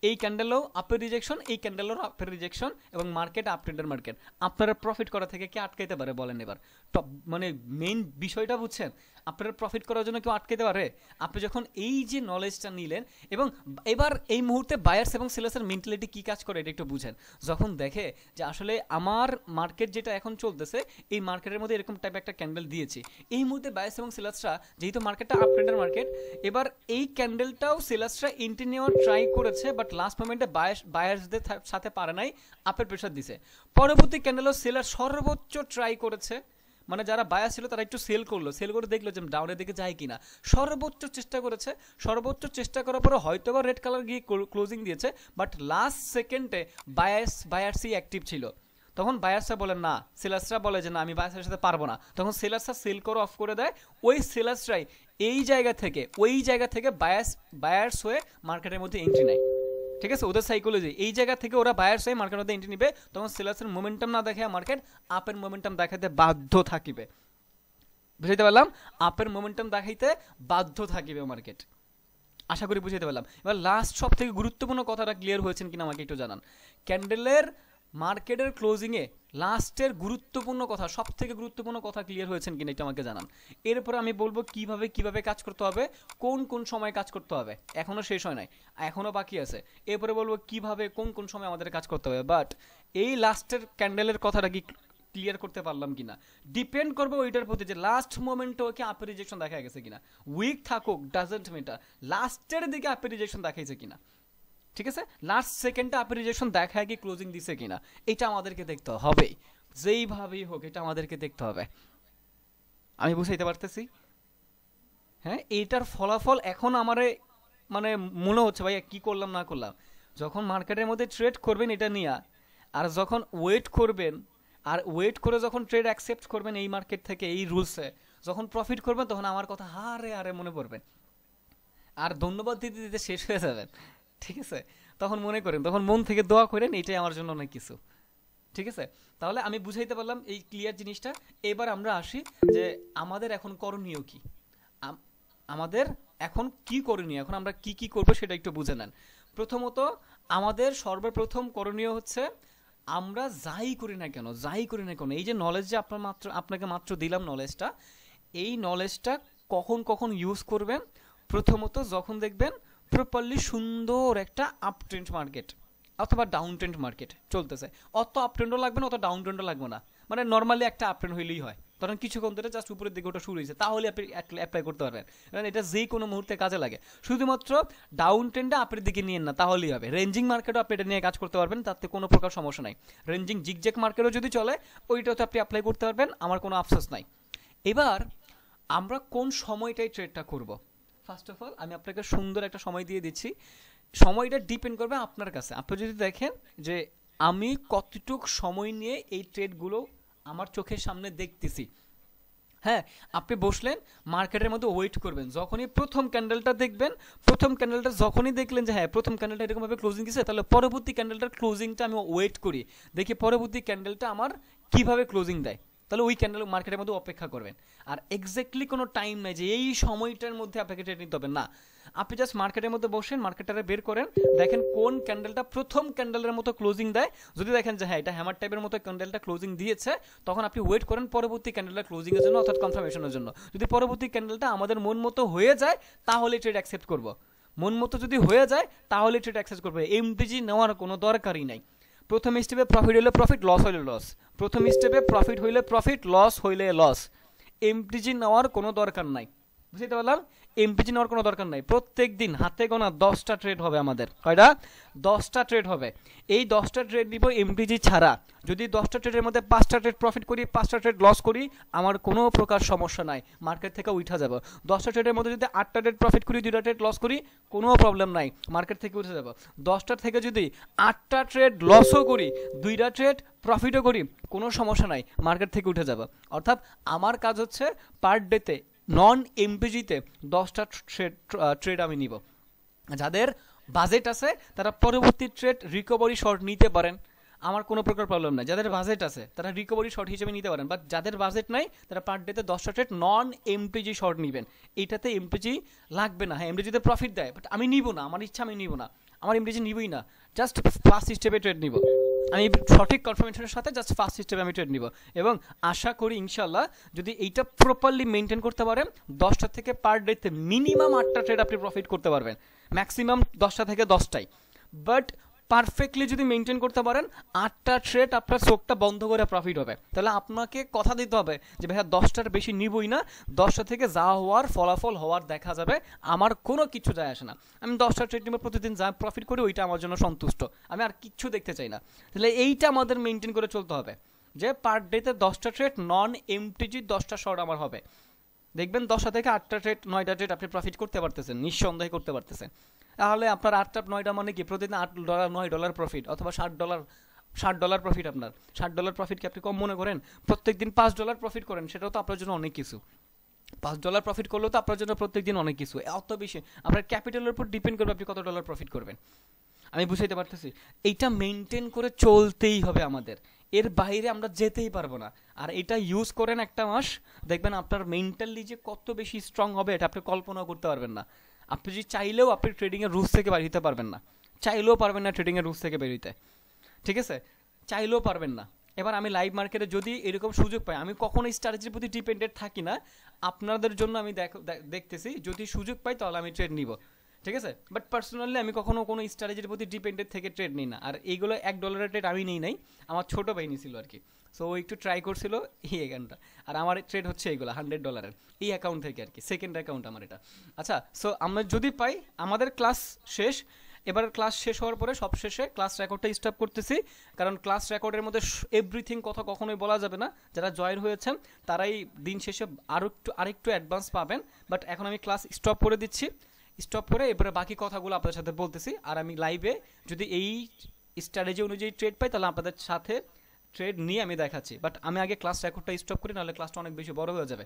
এই ক্যান্ডেলও আপের রিজেকশন, এই ক্যান্ডেলেরও আপের রিজেকশন, এবং মার্কেট আপ ট্রেন্ডের মার্কেট। আপনারা প্রফিট করা থেকে কে আটকাইতে পারে বলেন? এবার টপ মানে মেইন বিষয়টা বুঝছেন, আপনারা প্রফিট করার জন্য কেউ আটকাইতে পারে? আপনি যখন এই যে নলেজটা নিলেন, এবং এবার এই মুহূর্তে বায়ার্স এবং সেলার্সের মেন্টালিটি কি কাজ করে এটা একটু বুঝেন। যখন দেখে যে আসলে আমার মার্কেট যেটা এখন চলতেছে, এই মার্কেটের মধ্যে এরকম টাইপ একটা ক্যান্ডেল দিয়েছি, এই মুহূর্তে বায়ার্স এবং সেলার্সরা যেহেতু মার্কেটটা আপ ট্রেন্ডের মার্কেট, এবার এই ক্যান্ডেলটাও সেলার্সরা এন্ট্রি নেওয়ার ট্রাই করেছে, বাট লাস্ট মোমেন্টে বায়ার্সদের সাথে পারে নাই, আপের প্রেশার দিছে। পরবর্তী ক্যান্ডেলও সেলার সর্বোচ্চ ট্রাই করেছে, মানে যারা বায়ার ছিল তারা একটু সেল করে দেখলো যে ডাউনের দিকে যায় কিনা, সর্বোচ্চ চেষ্টা করেছে। সর্বোচ্চ চেষ্টা করার পরে হয়তো বা রেড কালার গিয়ে ক্লোজিং দিয়েছে, বাট লাস্ট সেকেন্ডে বায়ার্সই অ্যাক্টিভ ছিল। তখন বায়ার্সরা বলে না, সেলার্সরা বলে যে না আমি বায়ার্সের সাথে পারবো না, তখন সেলার্সরা সেল করে অফ করে দেয়। ওই সেলার্সরাই ওই জায়গা থেকে বায়ার্স হয়ে মার্কেটের মধ্যে এন্ট্রি নেয়। ঠিক আছে, ওদের সাইকোলজি এই জায়গা থেকে ওরা বায়ার্স হয়ে মার্কেটের মধ্যে এন্ট্রি নিবে, তখন সেলার্সের মোমেন্টাম না দেখে মার্কেট আপের মোমেন্টাম দেখাতে বাধ্য থাকিবে। বুঝাইতে পারলাম? আপের মোমেন্টাম দেখাইতে বাধ্য থাকিবে মার্কেট। আশা করি বুঝাইতে পারলাম। এবার লাস্ট সব থেকে গুরুত্বপূর্ণ কথাটা ক্লিয়ার হয়েছেন কিনা আমাকে একটু জানান। ক্যান্ডেলের মার্কেটের ক্লোজিংয়ে লাস্টের গুরুত্বপূর্ণ কথা, সব থেকে গুরুত্বপূর্ণ কথা ক্লিয়ার হয়েছেন কিনা এটা আমাকে জানান। এরপর আমি বলবো কিভাবে কাজ করতে হবে, কোন সময় কাজ করতে হবে। এখনো শেষ হয় নাই, এখনো বাকি আছে। এরপরে বলবো কিভাবে কোন সময় আমাদের কাজ করতে হবে। বাট এই লাস্টের ক্যান্ডেলের কথাটা কি ক্লিয়ার করতে পারলাম কিনা ডিপেন্ড করবে ওইটার প্রতি, যে লাস্ট মোমেন্টে ওকে আপের রিজেকশন দেখা গেছে কিনা। উইক থাকুক ডাজন্ট ম্যাটার, লাস্টের দিকে আপের রিজেকশন দেখাইছে কিনা। ঠিক আছে, লাস্ট সেকেন্ডে আপের রিজেকশন দেখায় কি ক্লোজিং দিছে কিনা, এটা আমাদেরকে দেখতে হবে। যেইভাবেই হোক এটা আমাদেরকে দেখতে হবে। আমি বুঝাইতে পারতেছি? হ্যাঁ, এইটার ফলাফল এখন আমারে মানে মনে হচ্ছে ভাই কি করলাম না করলাম। যখন মার্কেটের মধ্যে ট্রেড করবেন এটা নিয়ে, আর যখন ওয়েট করবেন, আর ওয়েট করে যখন ট্রেড অ্যাকসেপ্ট করবেন এই মার্কেট থেকে, এই রুলসে যখন প্রফিট করবেন, তখন আমার কথা হারে মনে পড়বেন, আর ধন্যবাদ দিতে দিতে শেষ হয়ে যাবেন। ঠিক আছে, তখন মনে করেন, তখন মন থেকে দোয়া করেন, এটাই আমার জন্য অনেক কিছু। ঠিক আছে, তাহলে আমি বুঝাইতে পারলাম এই ক্লিয়ার জিনিসটা। এবার আমরা আসি যে আমাদের এখন করণীয় কি, আমাদের এখন কি করণীয়, এখন আমরা কি করবো সেটা একটু বুঝে নেন। প্রথমত আমাদের সর্বপ্রথম করণীয় হচ্ছে, আমরা যাই করি না কেন এই যে নলেজ যে আপনাকে মাত্র দিলাম নলেজটা, এই নলেজটা কখন ইউজ করবেন। প্রথমত যখন দেখবেন প্রপারলি সুন্দর একটা আপ ট্রেন্ড মার্কেট অথবা ডাউন ট্রেন্ড মার্কেট চলতেছে, অত আপ ট্রেন্ডও লাগবে না, অত ডাউন ট্রেন্ডও লাগবে না, মানে নর্মালি একটা আপ ট্রেন্ড হইলেই হয়। ধরেন কিছুক্ষণ ধরে জাস্ট উপরের দিকে ওটা শুরু হয়েছে, তাহলে আপনি অ্যাপ্লাই করতে পারবেন, কারণ এটা যে কোনো মুহূর্তে কাজে লাগে। শুধুমাত্র ডাউন ট্রেন্ডে আপের দিকে নিয়েন না, তাহলেই হবে। রেঞ্জিং মার্কেটও আপনি এটা নিয়ে কাজ করতে পারবেন, তাতে কোনো প্রকার সমস্যা নাই। রেঞ্জিং জিগজ্যাগ মার্কেটও যদি চলে, ওইটাতে আপনি অ্যাপ্লাই করতে পারবেন, আমার কোনো আফসোস নাই। এবার আমরা কোন সময়টাই ট্রেডটা করব, ফার্স্ট অফ অল আমি আপনাকে সুন্দর একটা সময় দিয়ে দিচ্ছি। সময়টা ডিপেন্ড করবে আপনার কাছে। আপনি যদি দেখেন যে আমি কতটুক সময় নিয়ে এই ট্রেডগুলো আমার চোখের সামনে দেখতেছি, হ্যাঁ, আপনি বসলেন, মার্কেটের মধ্যে ওয়েট করবেন, যখনই প্রথম ক্যান্ডেলটা দেখবেন, প্রথম ক্যান্ডেলটা যখনই দেখলেন যে হ্যাঁ প্রথম ক্যান্ডেলটা এরকমভাবে ক্লোজিং দিচ্ছে, তাহলে পরবর্তী ক্যান্ডেলটার ক্লোজিংটা আমি ওয়েট করি, দেখি পরবর্তী ক্যান্ডেলটা আমার কিভাবে ক্লোজিং দেয়, তাহলে ওই ক্যান্ডেল মার্কেটের মধ্যে অপেক্ষা করবেন। আর এক্স্যাক্টলি কোনো টাইম নাই যে এই সময়টার মধ্যে আপনাকে ট্রেড নিতে হবে, না। আপনি জাস্ট মার্কেটের মধ্যে বসেন, মার্কেটটা বের করেন, দেখেন কোন ক্যান্ডেলটা প্রথম ক্যান্ডেলের মতো ক্লোজিং দেয়। যদি দেখেন যে হ্যাঁ এটা হ্যামার টাইপের মতো ক্যান্ডেলটা ক্লোজিং দিয়েছে, তখন আপনি ওয়েট করেন পরবর্তী ক্যান্ডেলটা ক্লোজিং এর জন্য, অর্থাৎ কনফার্মেশনের জন্য। যদি পরবর্তী ক্যান্ডেলটা আমাদের মন মতো হয়ে যায়, তাহলে ট্রেড অ্যাকসেপ্ট করব। মন মতো যদি হয়ে যায়, তাহলে ট্রেড অ্যাকসেপ্ট করবে। এমটিজি নেওয়ার কোনো দরকারই নাই। প্রথম স্টেপে প্রফিট হইলে প্রফিট, লস হইলে লস। প্রথম স্টেপে প্রফিট হইলে প্রফিট, লস হইলে লস। এমটিজি নেওয়ার কোনো দরকার নাই, বুঝতে পারলাম? এমটিজি নেওয়ার কোনো দরকার নাই। প্রত্যেক দিন হাতে গোনা 10টা ট্রেড হবে আমাদের। কয়টা? 10টা ট্রেড হবে। এই 10টা ট্রেড নিব এমটিজি ছাড়া। যদি 10টা ট্রেডের মধ্যে 5টা ট্রেড প্রফিট করি, 5টা ট্রেড লস করি, আমার কোনো প্রকার সমস্যা নাই, মার্কেট থেকে উঠা যাব। 10টা ট্রেডের মধ্যে যদি 8টা ট্রেড প্রফিট করি, 2টা ট্রেড লস করি, কোনো প্রবলেম নাই, মার্কেট থেকে উঠে যাব। 10টার থেকে যদি 8টা ট্রেড লসও করি, 2টা ট্রেড প্রফিটও করি, কোনো সমস্যা নাই, মার্কেট থেকে উঠে যাব। অর্থাৎ আমার কাজ হচ্ছে পার ডেতে নন এমপিজিতে 10টা ট্রেড আমি নিব। যাদের বাজেট আছে তারা পরবর্তী ট্রেড রিকভারি শর্ট নিতে পারেন, আমার কোনো প্রকার প্রবলেম নাই। যাদের বাজেট আছে তারা রিকভারি শর্ট হিসেবে নিতে পারেন, বাট যাদের বাজেট নাই তারা পার ডেতে 10টা ট্রেড নন এমপিজি শর্ট নেবেন। এইটাতে এমপিজি লাগবে না। হ্যাঁ, এমপিজিতে প্রফিট দেয়, বাট আমি নিব না, আমার ইচ্ছা আমি নিব না, আমার এমপিজি নিবই না। জাস্ট ফার্স্ট স্টেপে ট্রেড নিব আমি, সঠিক কনফার্মেশনের সাথে জাস্ট ফার্স্ট স্টেপে আমি ট্রেড নিব। এবং আশা করি ইনশাল্লাহ যদি এইটা প্রপারলি মেনটেন করতে পারেন, 10টা থেকে পার ডেতে মিনিমাম 8টা ট্রেড আপনি প্রফিট করতে পারবেন, ম্যাক্সিমাম 10টা থেকে 10টাই। বাট পারফেক্টলি যদি মেনটেন করতে পারেন, 8টা ট্রেড আপনার চোখটা বন্ধ করে প্রফিট হবে। তাহলে আপনাকে কথা দিতে হবে যে ভাইয়া 10টার বেশি নিবই না, 10টা থেকে যা হওয়ার ফলাফল হওয়ার দেখা যাবে, আমার কোনো কিছু যায় আসে না। আমি 10টা ট্রেড নিব, প্রতিদিন যা প্রফিট করি ওইটা আমার জন্য সন্তুষ্ট, আমি আর কিচ্ছু দেখতে চাই না। তাহলে এইটা আমাদের মেনটেন করে চলতে হবে যে পার ডেতে 10টা ট্রেড নন এমটিজি, 10টা শর্ট আমার হবে। দেখবেন 10টা থেকে 8টা ট্রেড, 9টা ট্রেড আপনি প্রফিট করতে পারতেছেন, নিঃসন্দেহে করতে পারতেছেন। তাহলে আপনার 8টা 9টা মানে কি প্রতিদিন $8 $9 প্রফিট, অথবা $60 প্রফিট। আপনার $60 প্রফিট কি আপনি কম মনে করেন? প্রত্যেক দিন $5 প্রফিট করেন, সেটাও তো আপনার জন্য অনেক কিছু। $5 প্রফিট করলেও তো আপনার জন্য প্রত্যেক দিন অনেক কিছু। অত বেশি আপনার ক্যাপিটালের উপর ডিপেন্ড করবে আপনি কত ডলার প্রফিট করবেন। আমি বুঝাইতে পারতেছি? এইটা মেনটেন করে চলতেই হবে আমাদের, এর বাইরে আমরা যেতেই পারবো না। আর এটা ইউজ করেন একটা মাস, দেখবেন আপনার মেন্টালি যে কত বেশি স্ট্রং হবে এটা আপনি কল্পনাও করতে পারবেন না। আপনি যদি চাইলেও আপনি ট্রেডিংয়ের রুলস থেকে বের হতে পারবেন না, চাইলেও পারবেন না ট্রেডিংয়ের রুলস থেকে বের হইতে, ঠিক আছে? চাইলেও পারবেন না। এবার আমি লাইভ মার্কেটে যদি এরকম সুযোগ পাই, আমি কখনো স্ট্র্যাটেজির প্রতি ডিপেন্ডেন্ট থাকি না, আপনাদের জন্য আমি দেখতেছি যদি সুযোগ পাই তাহলে আমি ট্রেড নিব, ঠিক আছে? বাট পার্সোনালি আমি কখনো কোনো স্ট্র্যাটেজির প্রতি ডিপেন্ডেন্ট থেকে ট্রেড নিই না। আর এইগুলো $1 ট্রেড আমি নিই নাই, আমার ছোটো ভাই নিয়েছিল আর কি। সো ও একটু ট্রাই করছিল এই অ্যাকাউন্টটা, আর আমার ট্রেড হচ্ছে এইগুলো $100 এই অ্যাকাউন্ট থেকে আর কি, সেকেন্ড অ্যাকাউন্ট আমার এটা। আচ্ছা, সো আমরা যদি পাই, আমাদের ক্লাস শেষ, এবার ক্লাস শেষ হওয়ার পরে সব শেষে ক্লাস রেকর্ডটা স্টপ করতেছি, কারণ ক্লাস রেকর্ডের মধ্যে এভরিথিং কথা কখনোই বলা যাবে না। যারা জয়েন হয়েছেন তারাই দিন শেষে আরেকটু অ্যাডভান্স পাবেন। বাট এখন আমি ক্লাস স্টপ করে দিচ্ছি, স্টপ করে এবারে বাকি কথাগুলো আপনাদের সাথে বলতেছি। আর আমি লাইভে যদি এই স্ট্র্যাটেজি অনুযায়ী ট্রেড পাই তাহলে আপনাদের সাথে ট্রেড নিয়ে আমি দেখাচ্ছি। বাট আমি আগে ক্লাস রেকর্ডটা স্টপ করি, নাহলে ক্লাসটা অনেক বেশি বড় হয়ে যাবে।